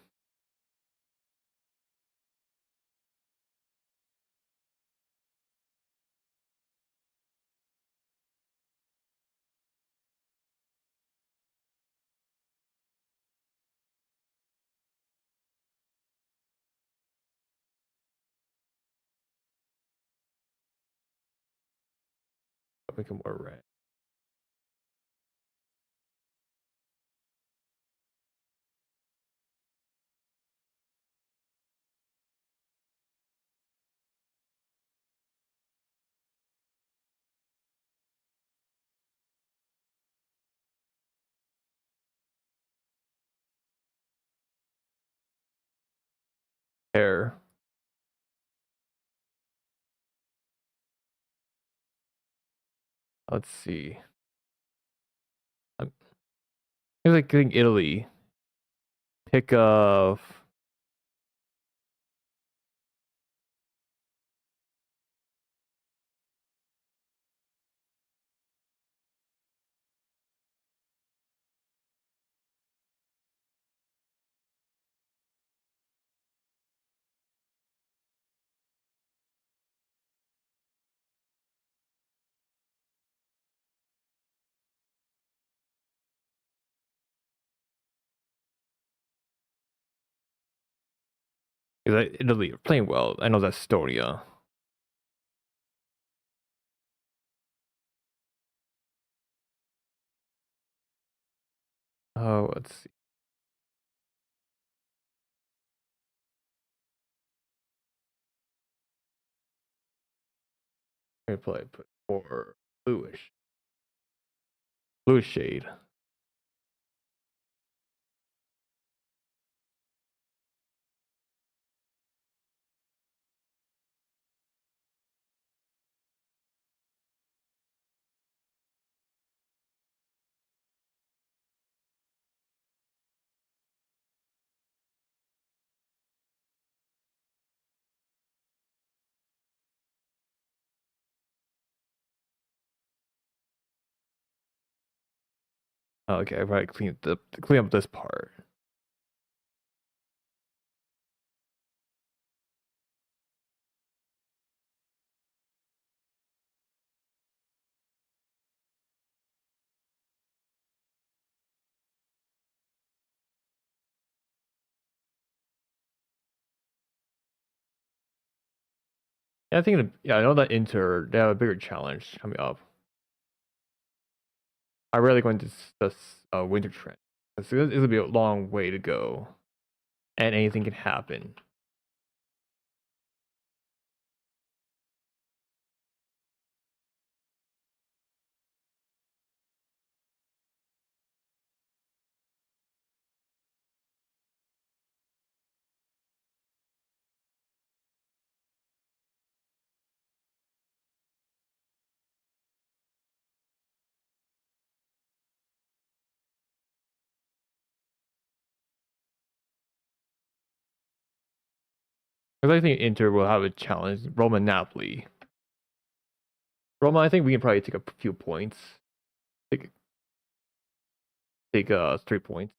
Make it more red. Hair. Let's see. I'm like getting Italy. Pick of Italy are playing well. I know that's Estonia. Oh, let's see. I'm gonna put more bluish. Bluish shade. Oh, okay, I probably clean up this part. Yeah, I think I know that Inter they have a bigger challenge coming up. I really going to discuss winter trend. It'll be a long way to go, and anything can happen. Because I think Inter will have a challenge. Roma, Napoli. Roma, I think we can probably take a few points. Take 3 points.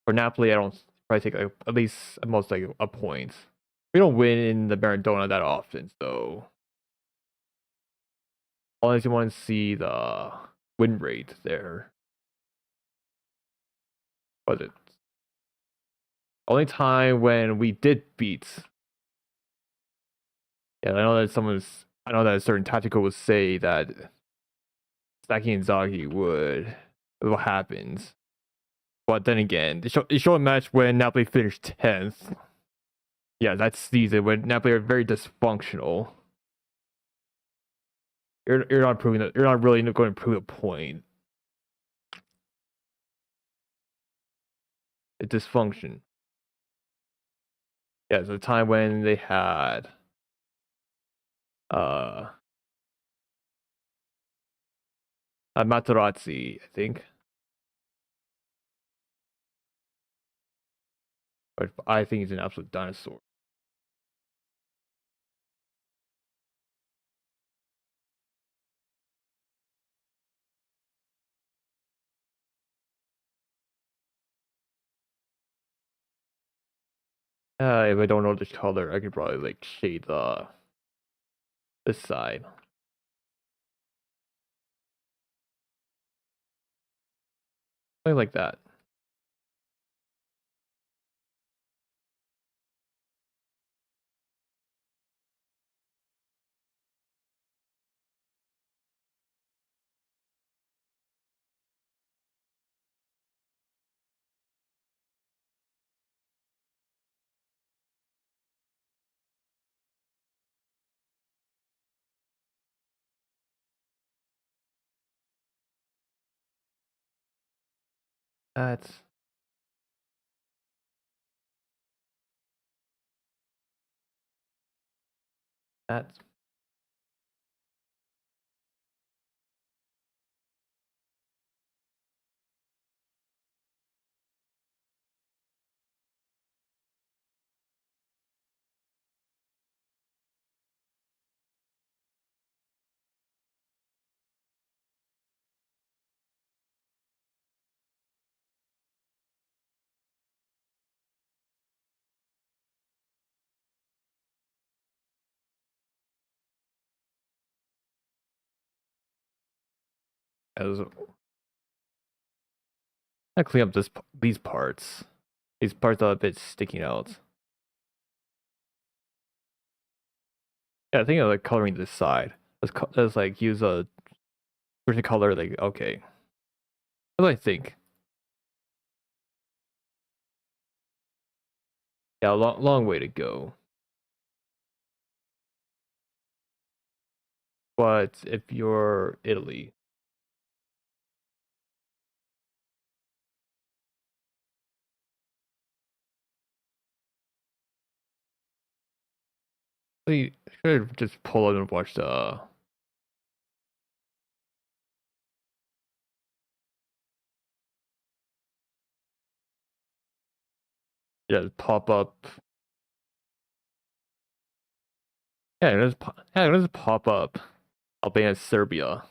For Napoli, I don't probably take at least at most like a point. we don't win in the Maradona that often, so unless you want to see the win rate there. Was it only time when we did beat? Yeah, I know that a certain tactical would say that Saki and Zagi would. What happens? But then again, they show a match when Napoli finished 10th. Yeah, that season when Napoli are very dysfunctional. You're not proving that. You're not really going to prove a point. It's dysfunction. Yeah, it's a time when they had uh Materazzi, I think. But I think he's an absolute dinosaur. If I don't know the color, I could probably like shade this side. Something like that. That's that's as I clean up these parts. These parts are a bit sticking out. Yeah, I think I like coloring this side. Let's like use a different color. Like okay, what do I think? Yeah, long way to go. But if you're Italy, you should just pull it and watch the. Yeah, pop up. Yeah, it just pop up. Albania, Serbia.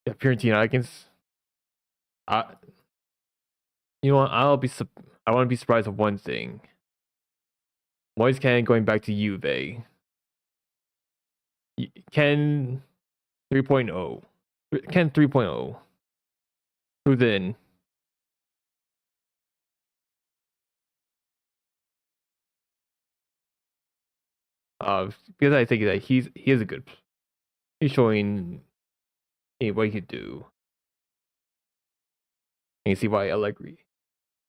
Yeah, Fiorentina. I, you know what? I want to be surprised of one thing. Moise Ken going back to Juve. Ken 3.0. Ken 3.0. Who's in? Because I think that he is a good. He's showing what he could do. And you see why Allegri.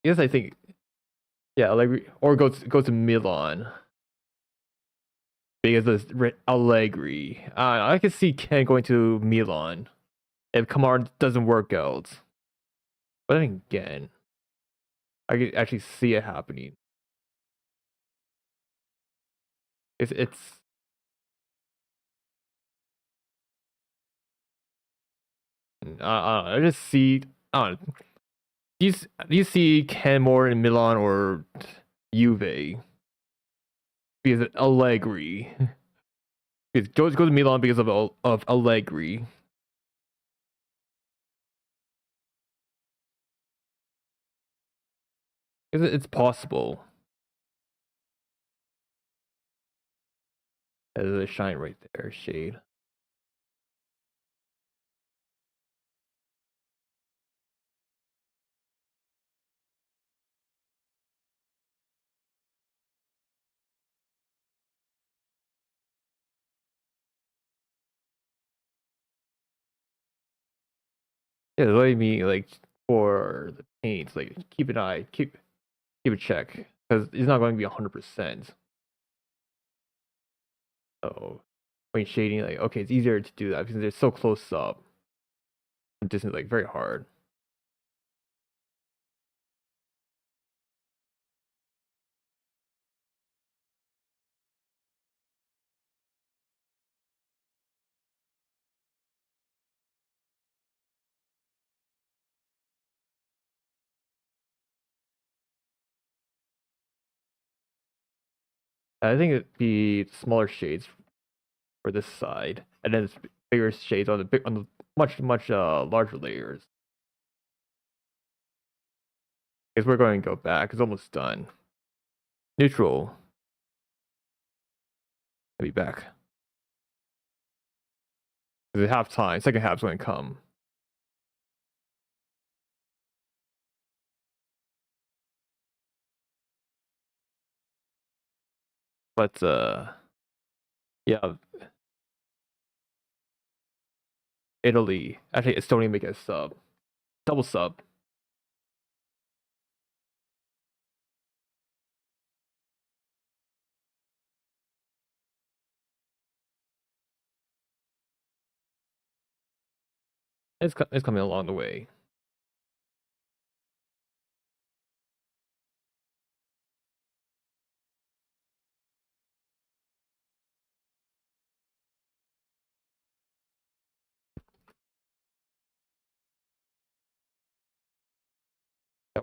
Yes, I think yeah, Allegri or go to Milan because of Allegri. I could see Ken going to Milan if Kamar doesn't work out. But then again, I could actually see it happening. It's – I just see. I don't know. Do you see Ken more in Milan or Juve? Because Allegri. Because go to Milan because of Allegri. It's possible. There's a shine right there, shade. Yeah, the way me like for the paints, like keep an eye, keep a check because it's not going to be 100%. So when shading, like okay, it's easier to do that because they're so close up. The distance like very hard. I think it'd be smaller shades for this side, and then it's bigger shades on the much larger layers. Because we're going to go back. It's almost done. Neutral. I'll be back. Because it's half time. Second half's going to come. But yeah, Italy. Actually, Estonia make a sub, double sub. It's coming along the way.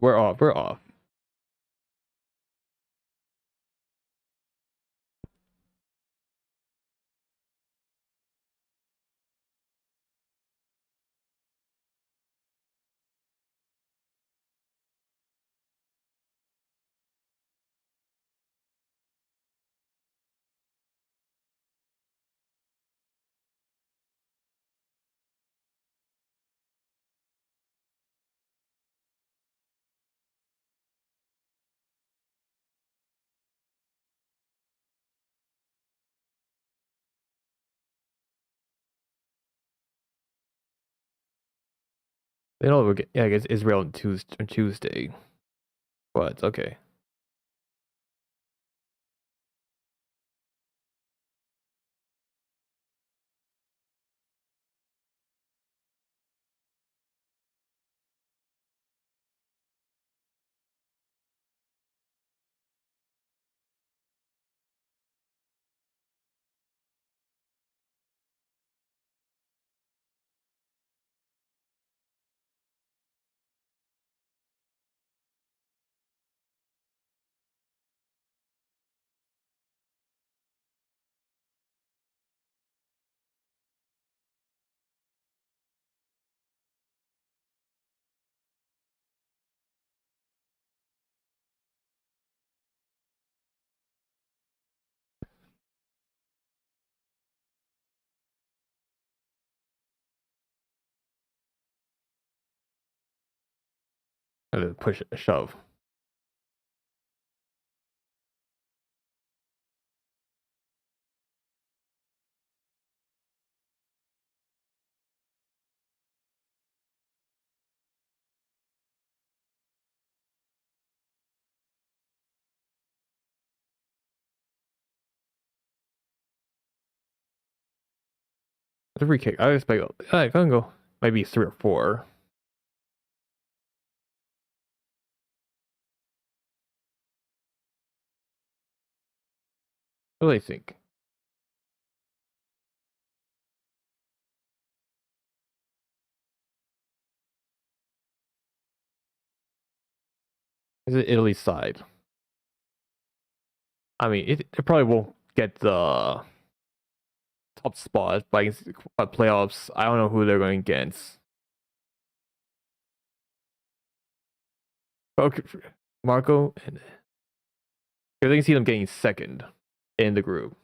We're off. We're off. They don't get. Yeah, I guess Israel on Tuesday. But okay. Push shove. It's a free kick. I expect. I can go. Maybe 3 or 4. What do they think? Is it Italy side? I mean, it probably won't get the top spot, but playoffs, I don't know who they're going against. Okay, Marco, and I can see them getting second in the group.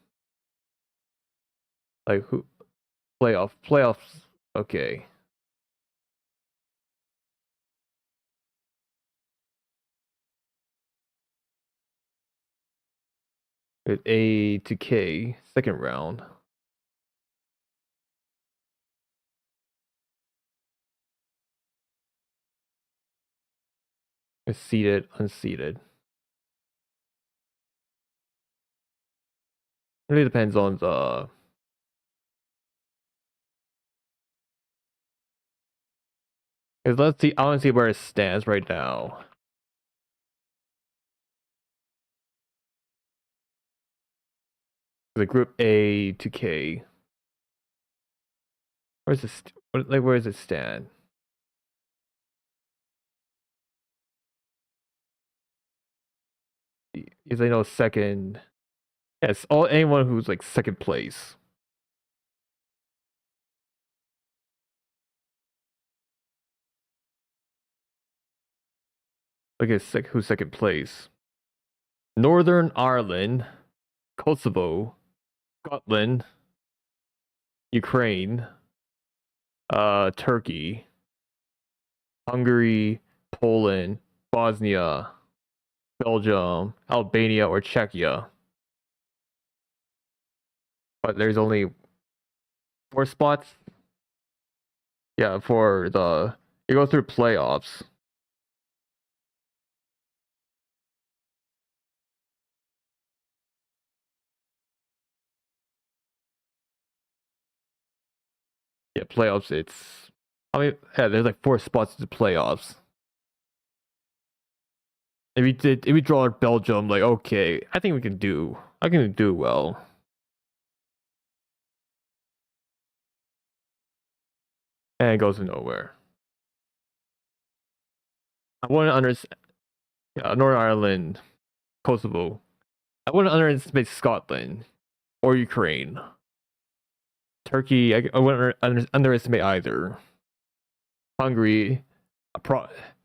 Like who? Playoffs. Okay. With A to K, second round. It's seeded, unseeded. It really depends on the. Let's see. I want to see where it stands right now. The group A to K. Where's this? Like, where does it stand? Is I know second. Yes, anyone who's like second place. Look at who's second place. Northern Ireland, Kosovo, Scotland, Ukraine, Turkey, Hungary, Poland, Bosnia, Belgium, Albania, or Czechia. But there's only 4 spots. Yeah, for the you go through playoffs. Yeah, playoffs. I mean, yeah, there's like 4 spots to playoffs. If we draw Belgium, like okay, I think I can do well. And it goes to nowhere. I want to understand. Yeah, Northern Ireland, Kosovo. I wouldn't underestimate Scotland or Ukraine. Turkey, I wouldn't underestimate either. Hungary,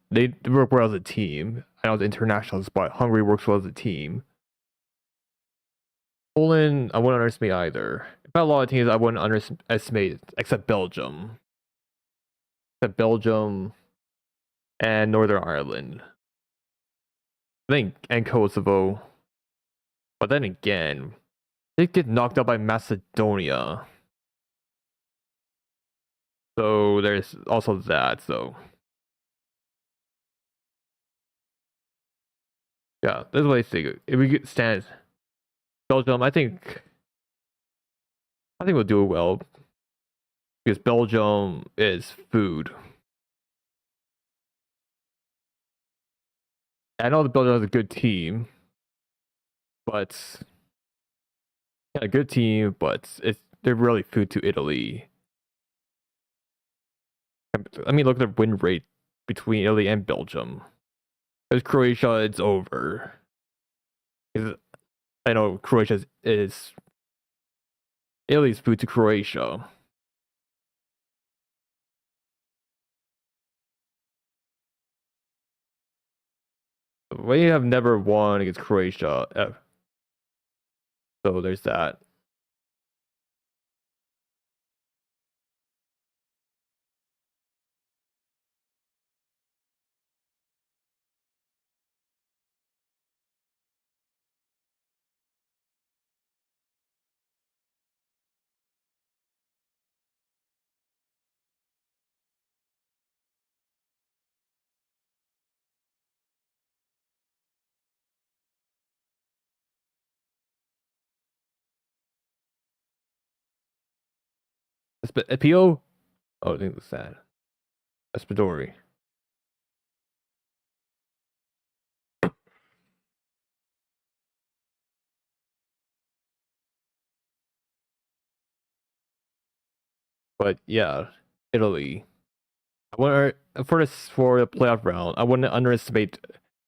they work well as a team. I know it's international, but Hungary works well as a team. Poland, I wouldn't underestimate either. About a lot of teams, I wouldn't underestimate except Belgium. Except Belgium and Northern Ireland. I think, and Kosovo. But then again, they get knocked out by Macedonia. So there's also that. So yeah, that's what I think. If we get stand Belgium, I think we'll do well because Belgium is food. I know that Belgium has a good team, but yeah, a good team, but they're really food to Italy. I mean, look at the win rate between Italy and Belgium. Because Croatia, it's over. I know Croatia is Italy's food to Croatia. We have never won against Croatia. So there's that. Pio? Oh, I think that's sad. Espadori. But yeah, Italy. I want for the playoff round. I wouldn't underestimate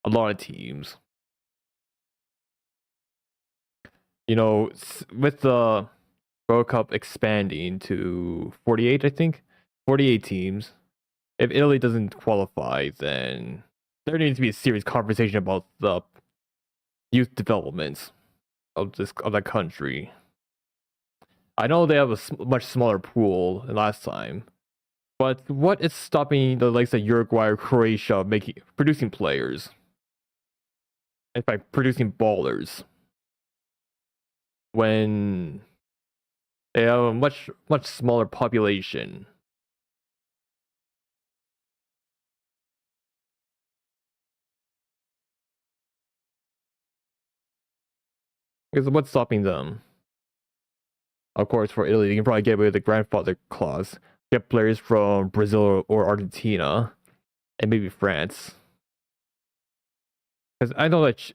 a lot of teams. You know, with the World Cup expanding to 48, I think 48 teams. If Italy doesn't qualify, then there needs to be a serious conversation about the youth developments of that country. I know they have a much smaller pool than last time, but what is stopping the likes of Uruguay or Croatia producing players? In fact, producing ballers when they have a much smaller population. Because what's stopping them? Of course, for Italy, you can probably get away with the grandfather clause. Get players from Brazil or Argentina, and maybe France. Because I know that,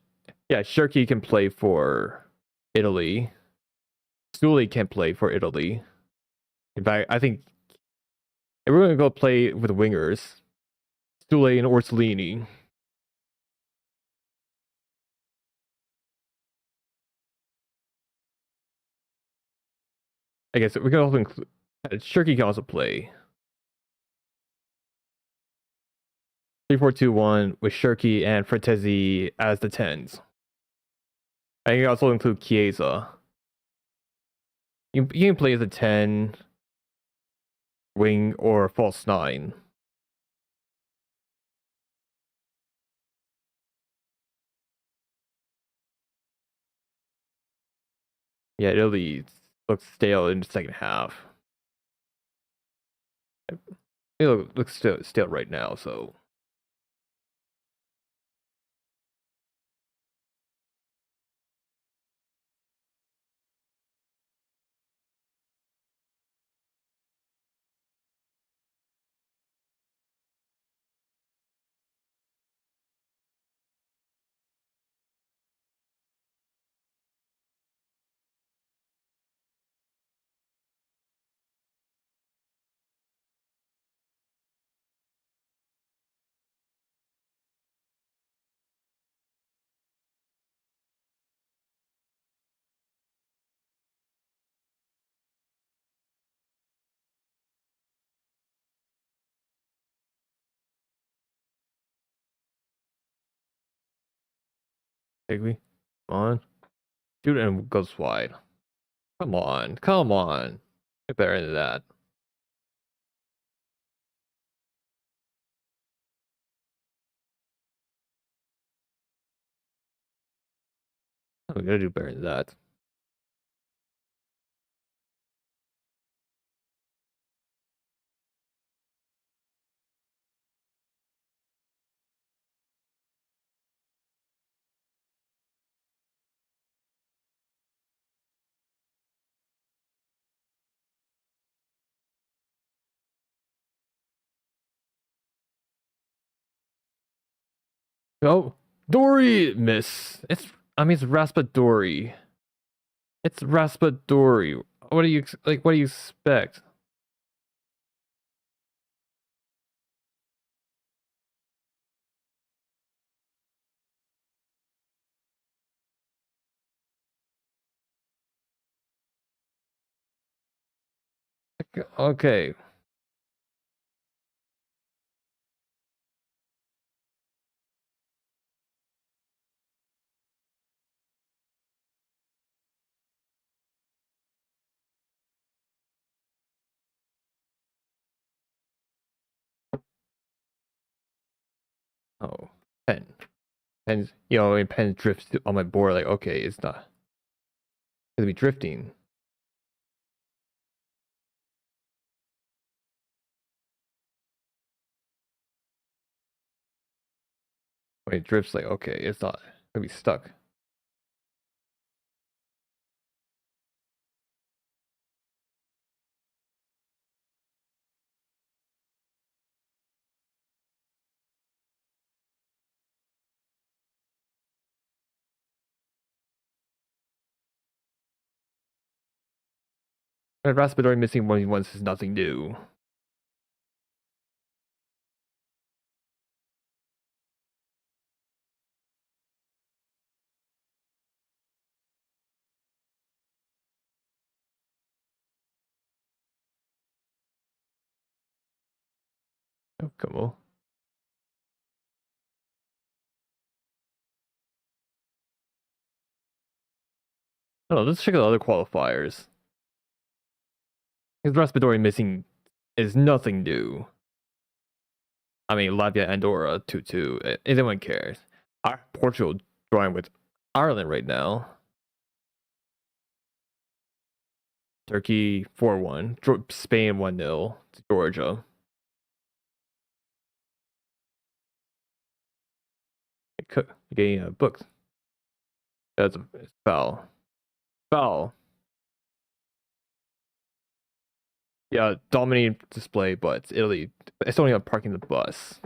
yeah, Shirky can play for Italy. Sully can play for Italy. In fact, I think if we're gonna go play with wingers, Sully and Orsolini. I guess we can also include Shirky can also play 3-4-2-1 with Shirky and Fratesi as the tens. I can also include Chiesa. You can play as a 10, wing, or false 9. Yeah, Italy looks stale in the second half. It looks stale right now, so. Take me. Come on. Shoot and goes wide. Come on. Come on. Get better than that. We gotta do better than that. Oh, Dory miss. It's Raspadori. It's Raspadori. What do you like? What do you expect? Okay. Oh, pen. Pen's, when pen drifts on my board, like, okay, it's not gonna be drifting. When it drifts, like, okay, it's not gonna be stuck. And Raspadori missing one once is nothing new. Oh, come on. Oh, let's check out other qualifiers. Because respiratory missing is nothing new. I mean, Latvia, Andorra, 2-2. Anyone cares. Portugal drawing with Ireland right now. Turkey 4-1. Spain 1-0 to Georgia. Getting booked. That's a foul. Foul. Yeah, dominating display, but Italy, Estonia parking the bus.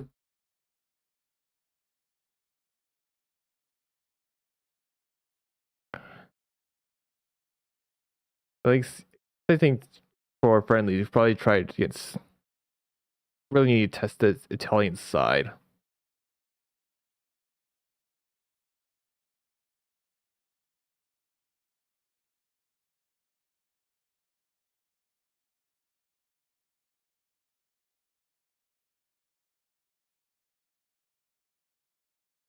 I think for friendly, you've probably tried against. Really need to test the Italian side.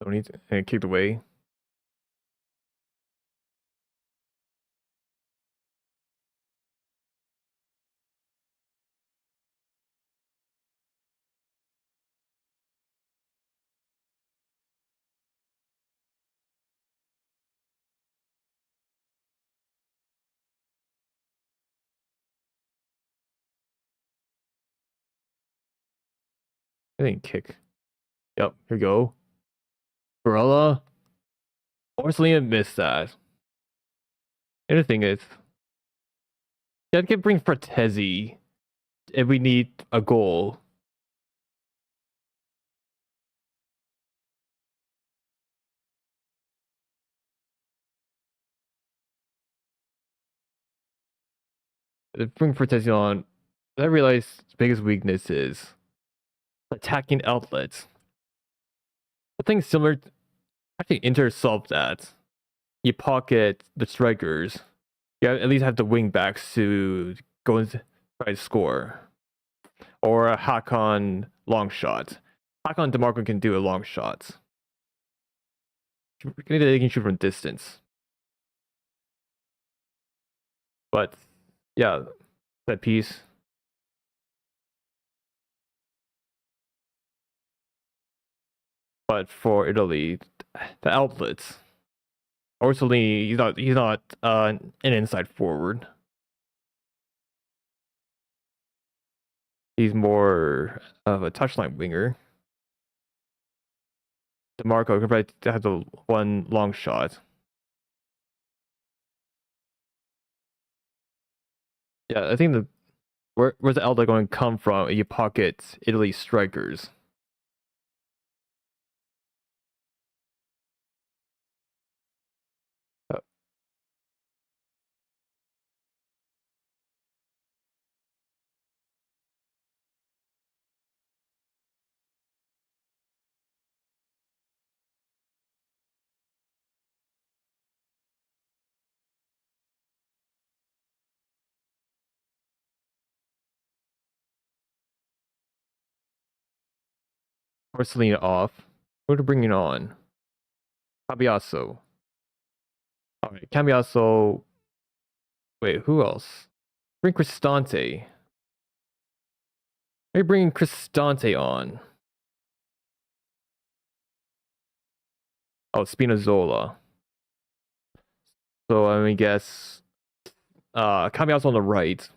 Don't need to kicked away. I think kick. Yep, here we go. Barella. Orsolina missed that. The other thing is, yeah, I can bring Fratesi if we need a goal. Bring Fratesi on. I realize the biggest weakness is attacking outlets. I think similar. Actually, Inter solved that. You pocket the strikers. You at least have the wing backs to go and try to score. Or a Hakan long shot. Hakan DeMarco can do a long shot. They can shoot from distance. But yeah, that piece. But for Italy, the outlets. Orsolini, he's not an inside forward. He's more of a touchline winger. DeMarco can probably have the one long shot. Yeah, I think where's the outlet going to come from? You pocket Italy strikers. Uh, Orsolini off. Who to bring it on? Cambiaso. Alright, Cambiaso. Wait, who else? Bring Cristante. Maybe bringing Cristante on. Oh, Spinazzola. So I guess Cambiaso on the right.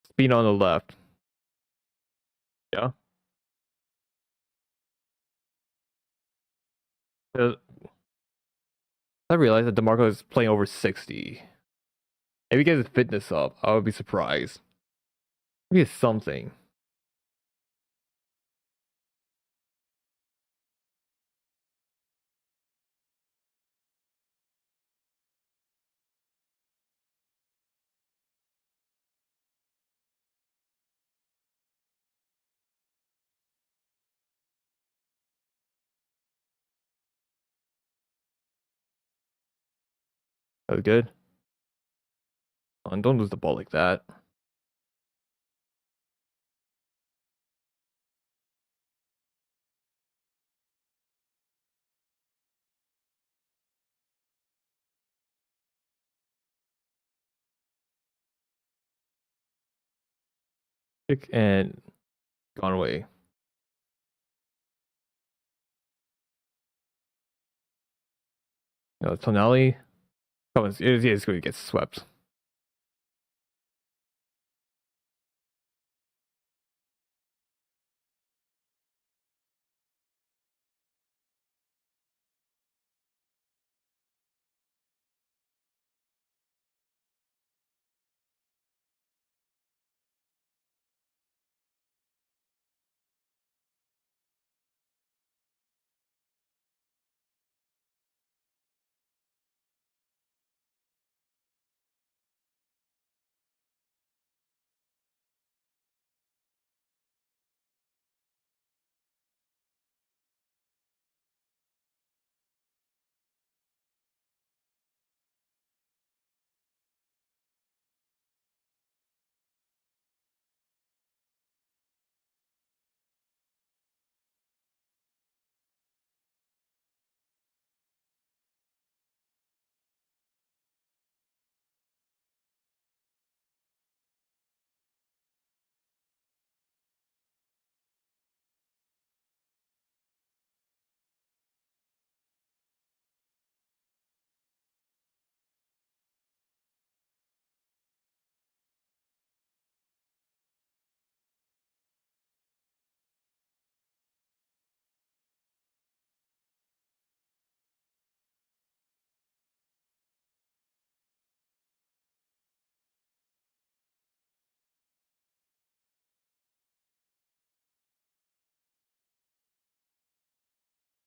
Spina on the left. Yeah. Uh, I realized that DeMarco is playing over 60. If he gets his fitness up, I would be surprised. Maybe it's something. That was good. Don't lose the ball like that. kick and gone away. Tonali. Oh, it's going to get swept.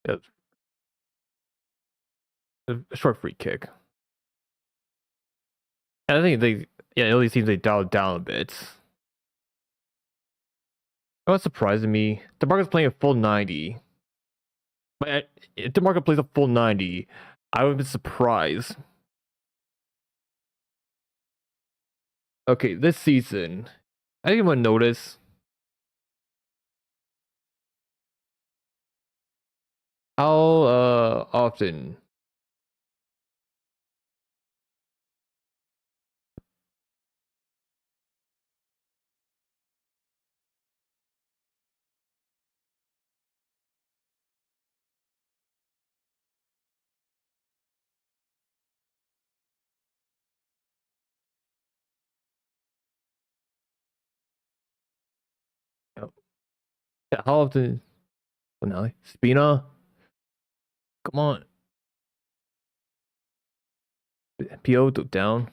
Yeah, a short free kick. And I think it really seems they dialed down a bit. What's surprising me, DeMarco's playing a full 90. But if DeMarco plays a full 90, I would have been surprised. Okay, this season, I didn't even notice how often. Yeah, how often? Finale. Spina, come on. PO down.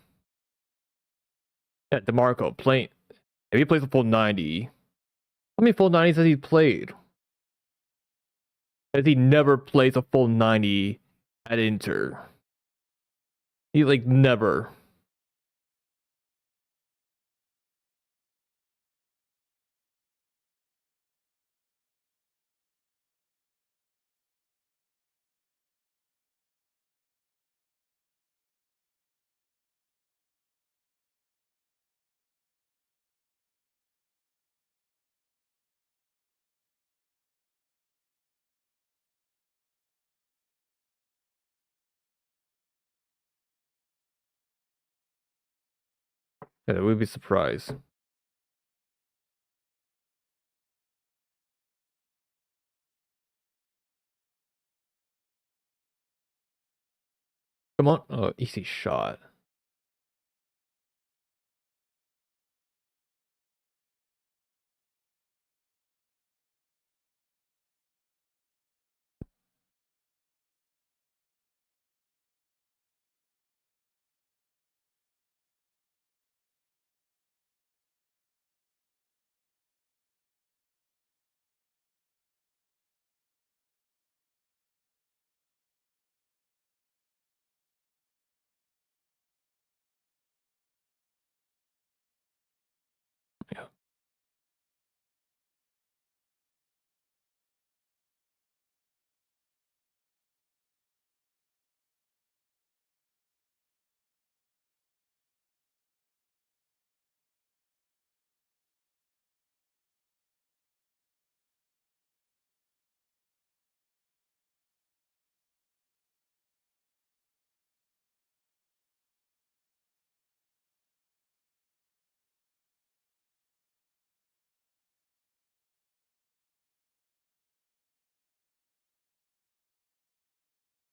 Yeah, DeMarco playing. If he plays a full 90, how many full 90s has he played? Has he never plays a full 90 at Inter? He like never. Yeah, we'd be surprised. Come on. Oh, easy shot.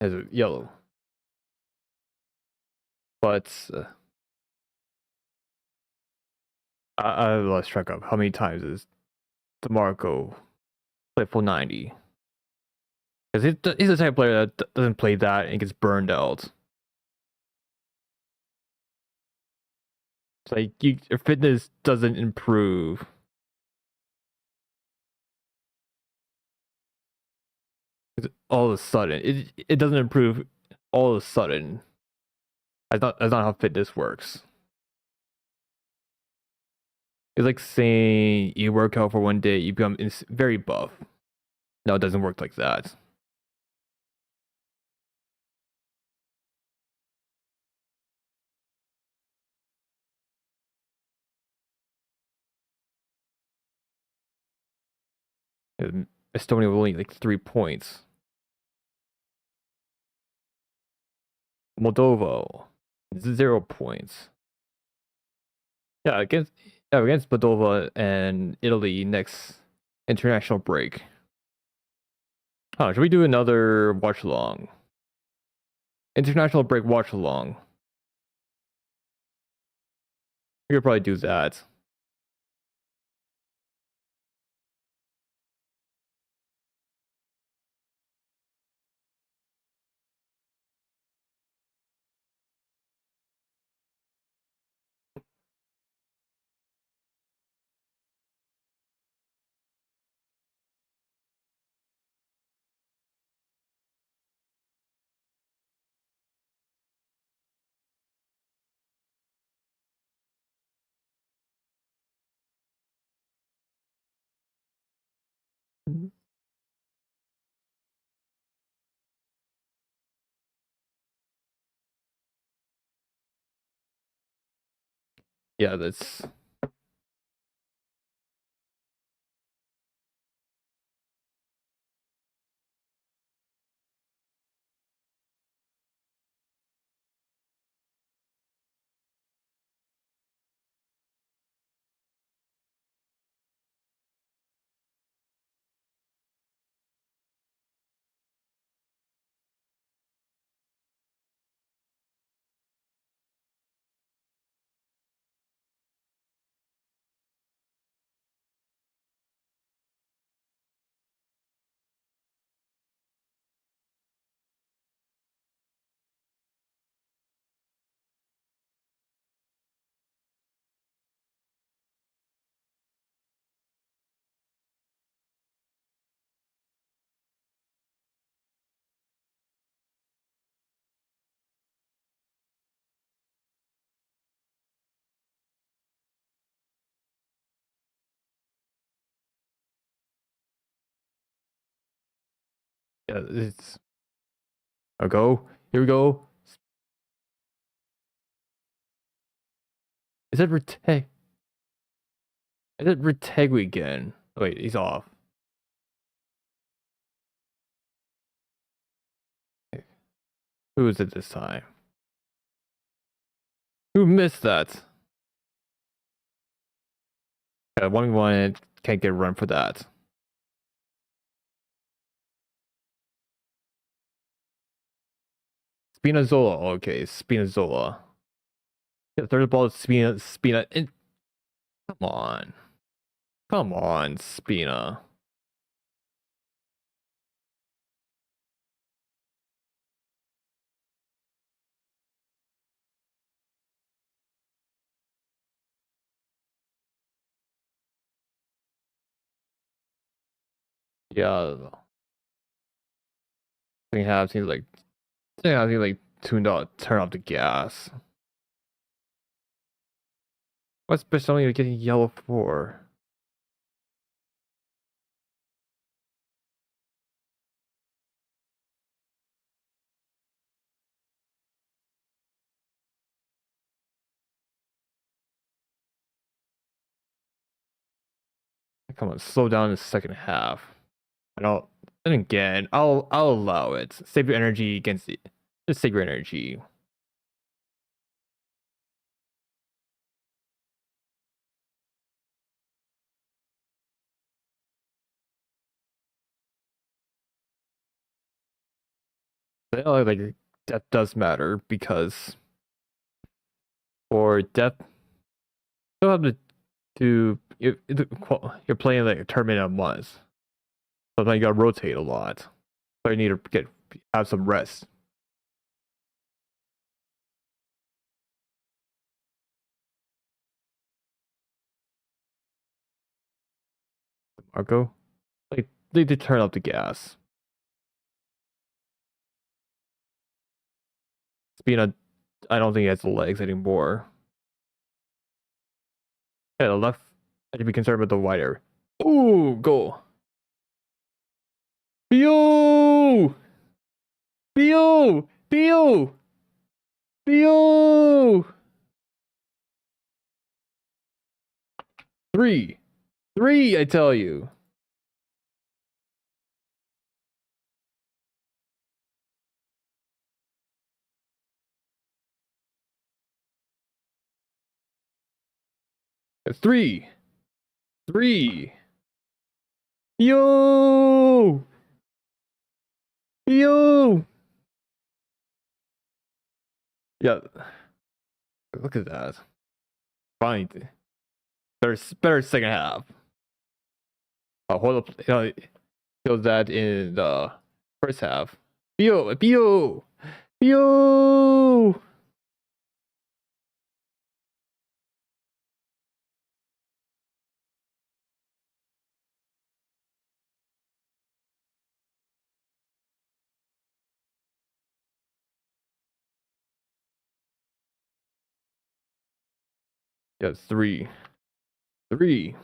Has a yellow. But I lost track of how many times is DeMarco play full 90. Because he's the type of player that doesn't play that and gets burned out. It's like your fitness doesn't improve. All of a sudden, it doesn't improve all of a sudden. That's not how fitness works. It's like saying you work out for one day, you become very buff. No, it doesn't work like that. Estonia will only like 3 points. Moldova, 0 points. Yeah, against Moldova and Italy next international break. Huh, should we do another watch along? International break watch along. We could probably do that. Yeah, that's yeah, it's I'll go. Here we go. Is it Reteg? Is it Retegui again? Wait, he's off. Who is it this time? Who missed that? 1v1 can't get a run for that. Spinazzola. Okay, Spinazzola. Yeah, third ball is Spina. Come on. Come on, Spina. Yeah. I think like tuned out, turn off the gas. What's Estonia getting yellow for? Come on, slow down in the second half. I don't. And again, I'll allow it. Save your energy against it. Just save your energy. Like depth does matter because for depth, you don't have you're playing like a tournament at once, so then you gotta rotate a lot. So you need to have some rest. Marco, like they did turn up the gas. Spina, I don't think he has the legs anymore. Yeah, the left. I should be concerned with the wide area. Ooh, goal. Bio! Bio! Bio! Bio! Three. Three, I tell you. Three. Three. Yo! Yo! Yeah. Look at that. Fine. Better second half. Hold up. Shows that in the first half. Bio! Bio! Bio! Yeah, three. Three.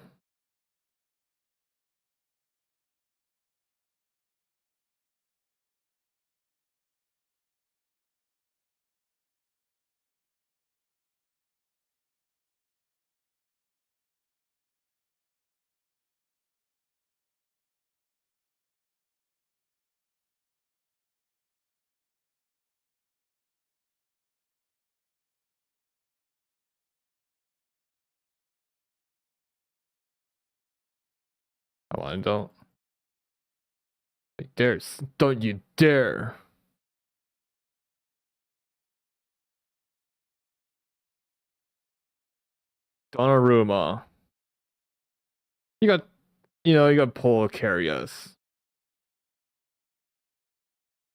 I want don't. Don't you dare. Donnarumma. You got, you got Paul carry us.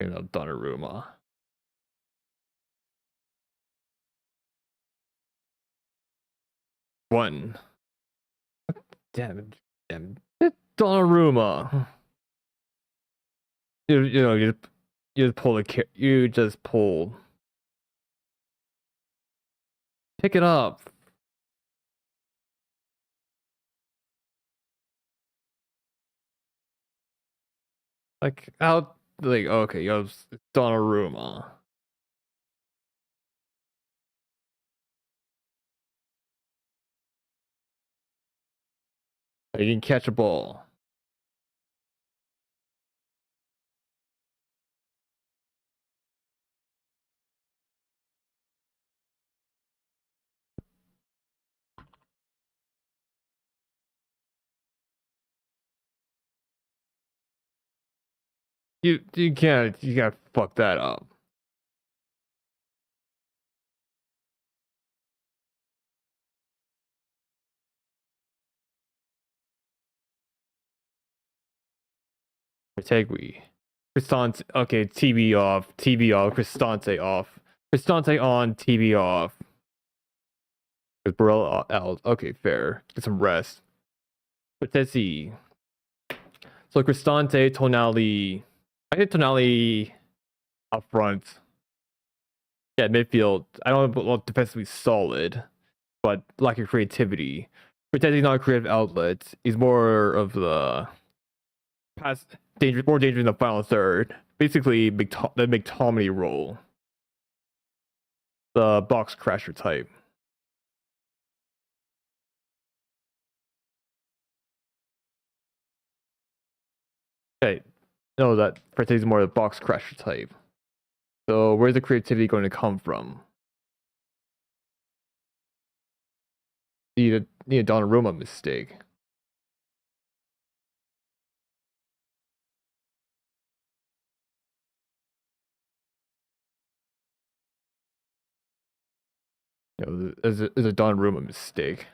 Donnarumma. One. Damn it. Damn it. Donnarumma. You just pull you just pull. Pick it up. Like out like okay, you have Donnarumma. You can catch a ball. You can't fuck that up. Retegui. Cristante okay, TB off, TB off, Cristante off. Cristante on, TB off. With Burrell out. Okay, fair. Get some rest. Patesi. So Cristante, Tonali. I think Tonali up front. Yeah, midfield. I don't know well, defensively solid, but lack of creativity. Patesi's not a creative outlet. He's more of the pass more dangerous in the final third. Basically, the McTominay role. The box crasher type. Okay, no, that Patesi's more the box crasher type. So where's the creativity going to come from? Need a Donnarumma mistake. You know, is a Donnarumma mistake.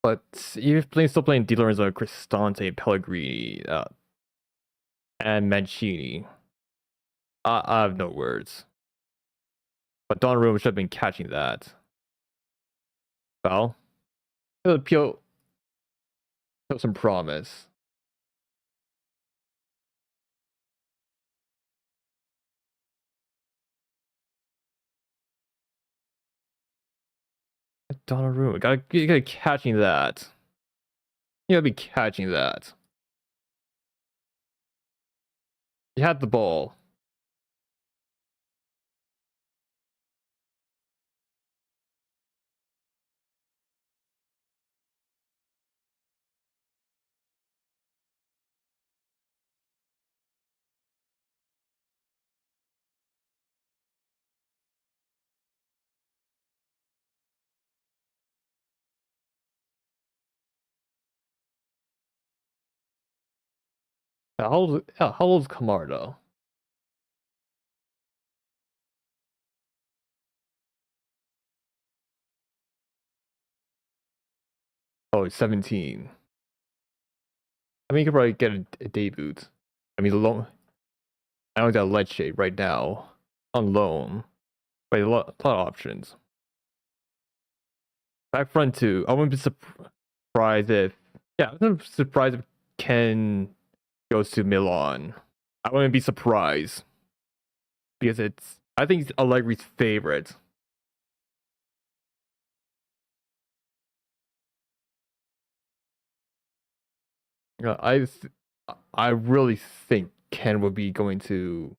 But you're still playing Di Lorenzo, Cristante, Pellegrini, and Mancini. I have no words. But Donnarumma should have been catching that. Well, Pio some promise. Donnarumma, you gotta catching that. You gotta be catching that. You had the ball. How old's Kamar though? Oh, he's 17. I mean, you could probably get a debut. I mean, I don't got Lecce right now on loan. But a lot of options. Back front too. I wouldn't be surprised if I wouldn't be surprised if Ken goes to Milan. I wouldn't be surprised because I think it's Allegri's favorite. Uh, I I really think Ken will be going to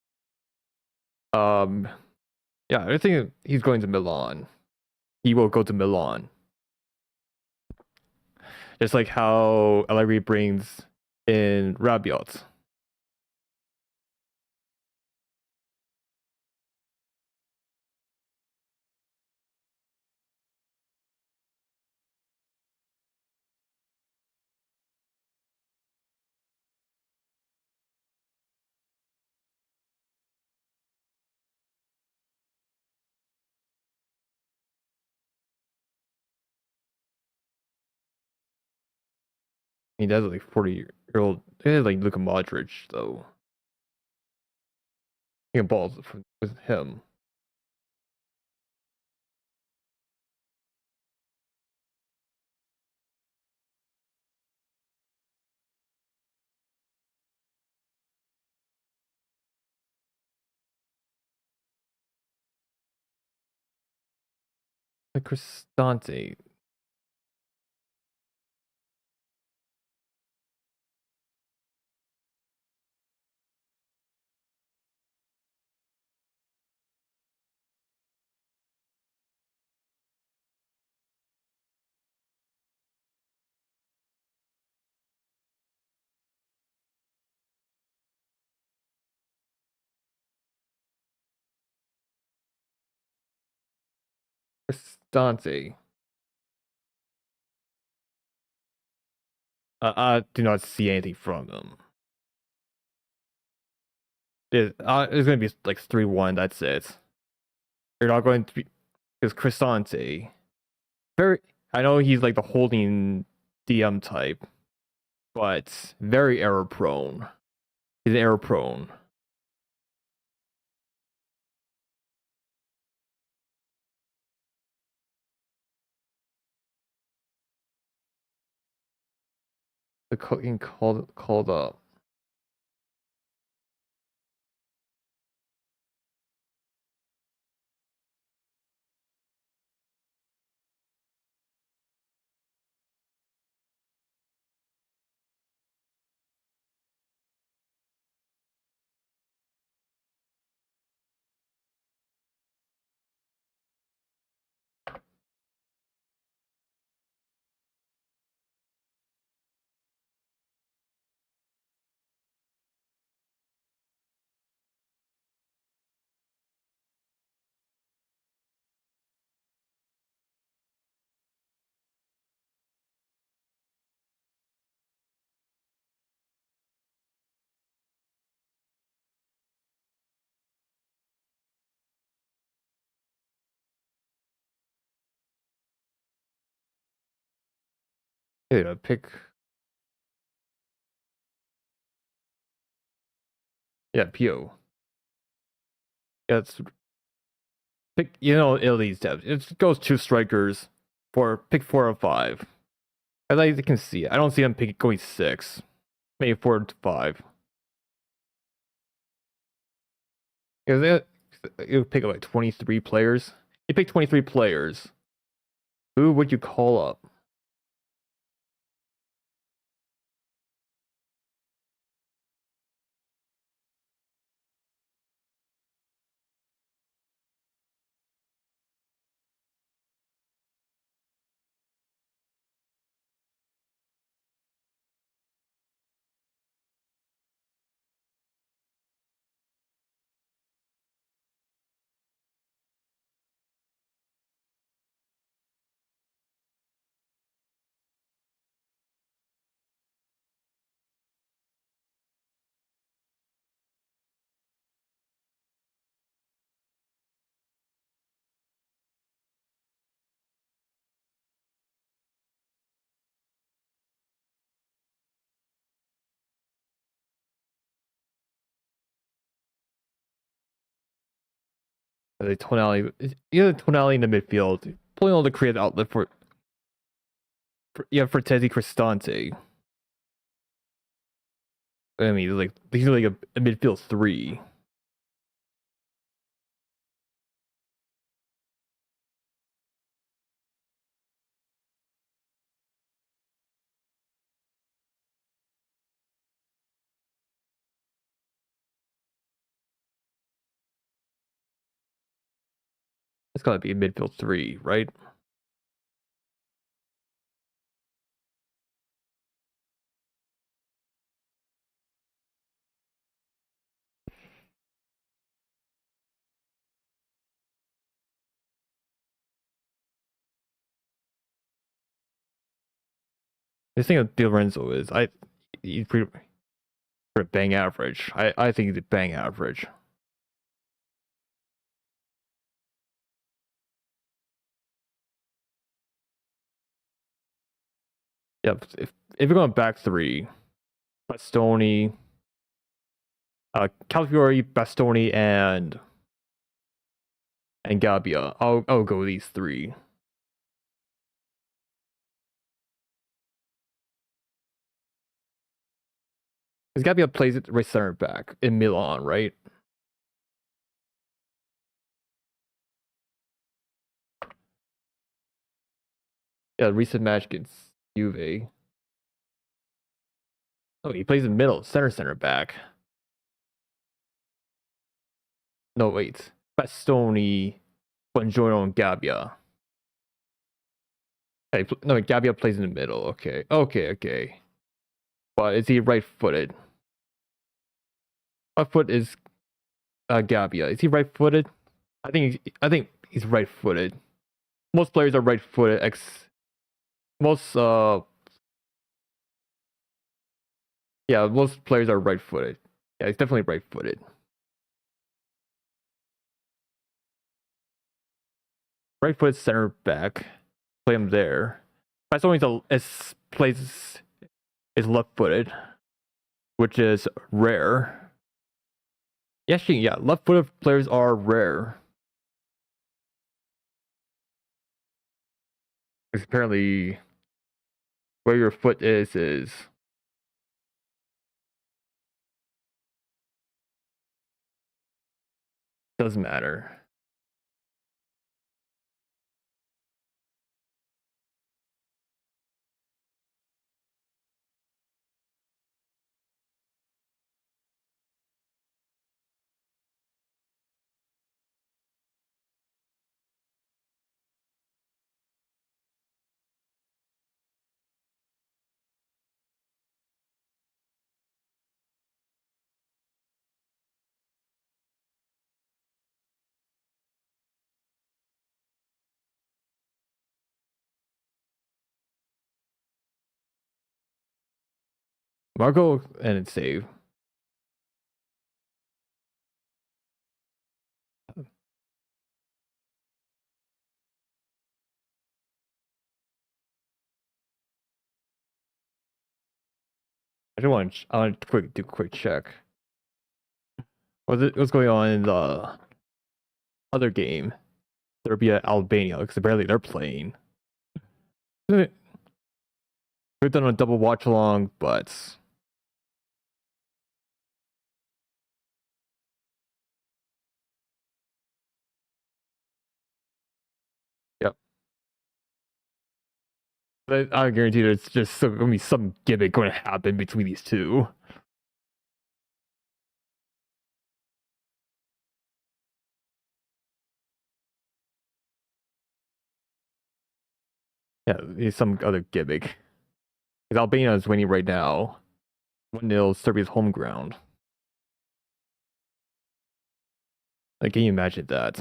um yeah, I think he's going to Milan. He will go to Milan. Just like how Allegri brings in Rabiot. He does like 40-year-old. Like Luka Modric though. He can balls with him. Like Cristante. Cristante. I do not see anything from him. It's going to be like 3-1. That's it. You're not going to be because Cristante. Very. I know he's like the holding DM type, but very error prone. He's error prone. The cooking called up. Yeah, pick. Yeah, PO. Yeah, it's pick. You know, Italy's depth. It goes two strikers for pick 4 or 5. As I can see, I don't see him pick going 6, maybe 4 to 5. Because you pick up like 23 players. You pick 23 players. Who would you call up? The tonality, either tonality in the midfield, pulling all the creative outlet for Teddy Cristante. I mean, like he's like a midfield 3. It's gotta be a midfield 3, right? The thing with Di Lorenzo is he's pretty bang average. I think he's bang average. Yeah, if you're going back 3, Bastoni, Calafiori, Bastoni, and Gabbia. I'll go with these 3. Because Gabbia plays it right center back in Milan, right? Yeah, recent match against Juve. Oh, he plays in middle, center back. No, wait. Bastoni, Buongiorno, and Gabbia. Hey, no, Gabbia plays in the middle. Okay. But is he right-footed? What foot is Gabbia? Is he right-footed? I think he's right-footed. Most players are right-footed. Most yeah, most players are right-footed. Yeah, he's definitely right-footed. Right-footed center back. Play him there. Bastoni is left-footed, which is rare. Yeah, left-footed players are rare. Because apparently, where your foot is doesn't matter. Marco and save. I want to do a quick check. What's going on in the other game? Serbia, Albania, because apparently they're playing. We've done a double watch along, but yep. But I guarantee there's just gonna be some gimmick going to happen between these two. Yeah, there's some other gimmick. Because Albania is winning right now. 1-0 Serbia's home ground. Like, can you imagine that?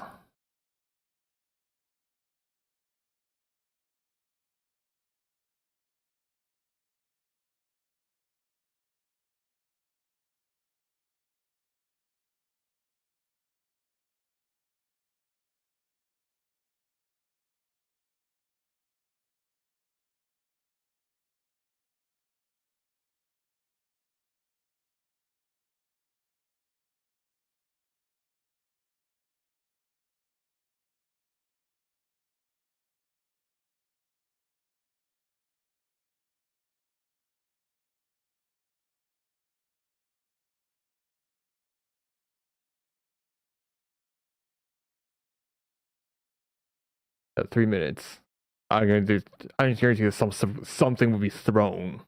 At 3 minutes. I'm gonna do. I'm guarantee you something will be thrown.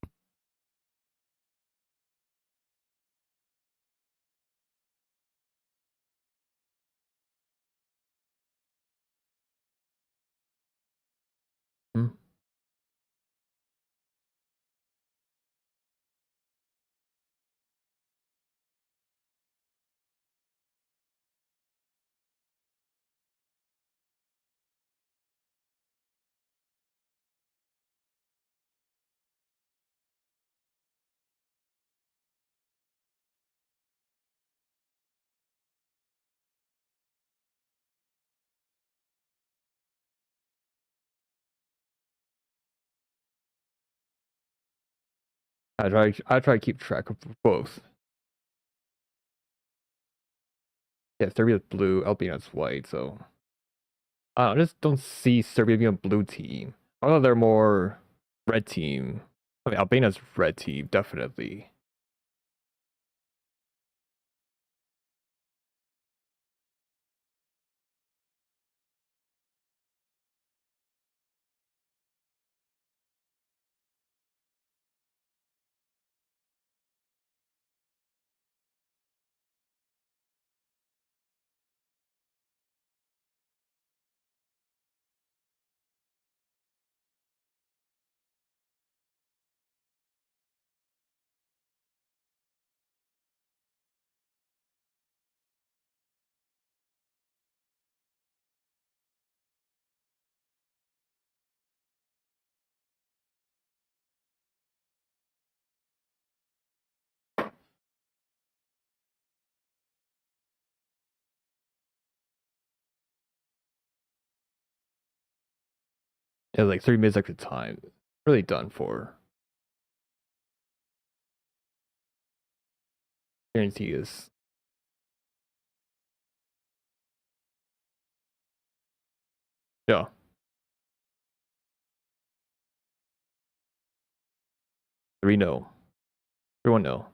Hmm? I try to keep track of both. Yeah, Serbia's blue, Albania's white, so I just don't see Serbia being a blue team. I know they're more red team. I mean, Albania's red team, definitely. Yeah, like 3 minutes extra time. Really done for. Guarantee is. Yeah. 3-0. 3-1-0.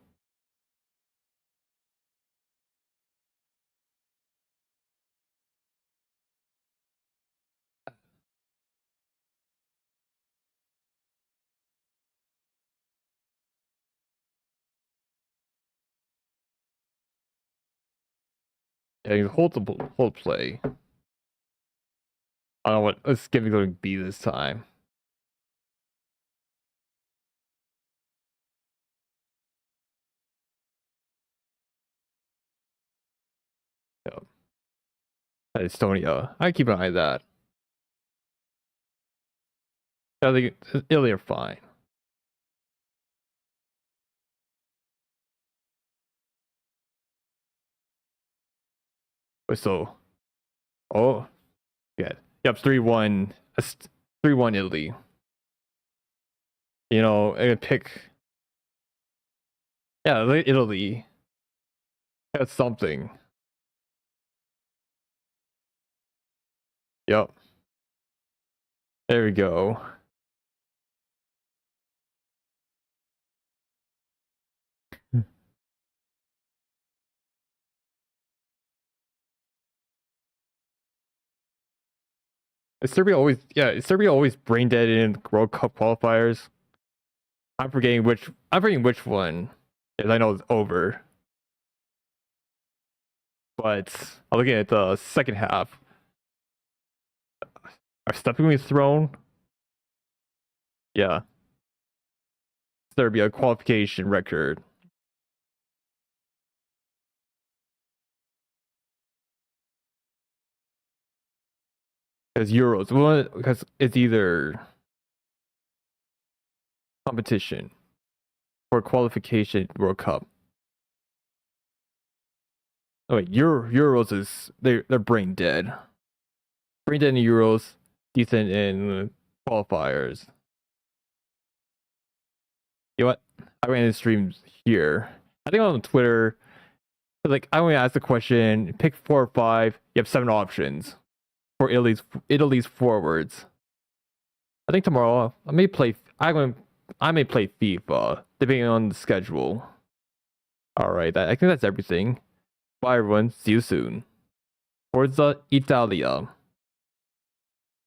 Yeah, you hold play. I don't know what a skipping going to be this time. Yeah. Estonia. I keep an eye on that. I think Italy are fine. But so, oh, yeah. Yep, 3-1. 3-1 Italy. You know, I pick Yeah, like Italy has something. Yep. There we go. Is Serbia always brain dead in World Cup qualifiers? I'm forgetting which one. Because I know it's over. But I'm looking at the second half. Are Stepping Wings thrown? Yeah. Serbia qualification record. Because Euros. Well, because it's either competition or qualification World Cup. Oh wait, Euros is they're brain dead. Brain dead in Euros, decent in qualifiers. You know what? I ran the streams here. I think on Twitter, like I only asked the question, pick 4 or 5. You have 7 options for Italy's forwards. I think tomorrow I may play. I may play FIFA depending on the schedule. All right, I think that's everything. Bye everyone. See you soon. Forza Italia.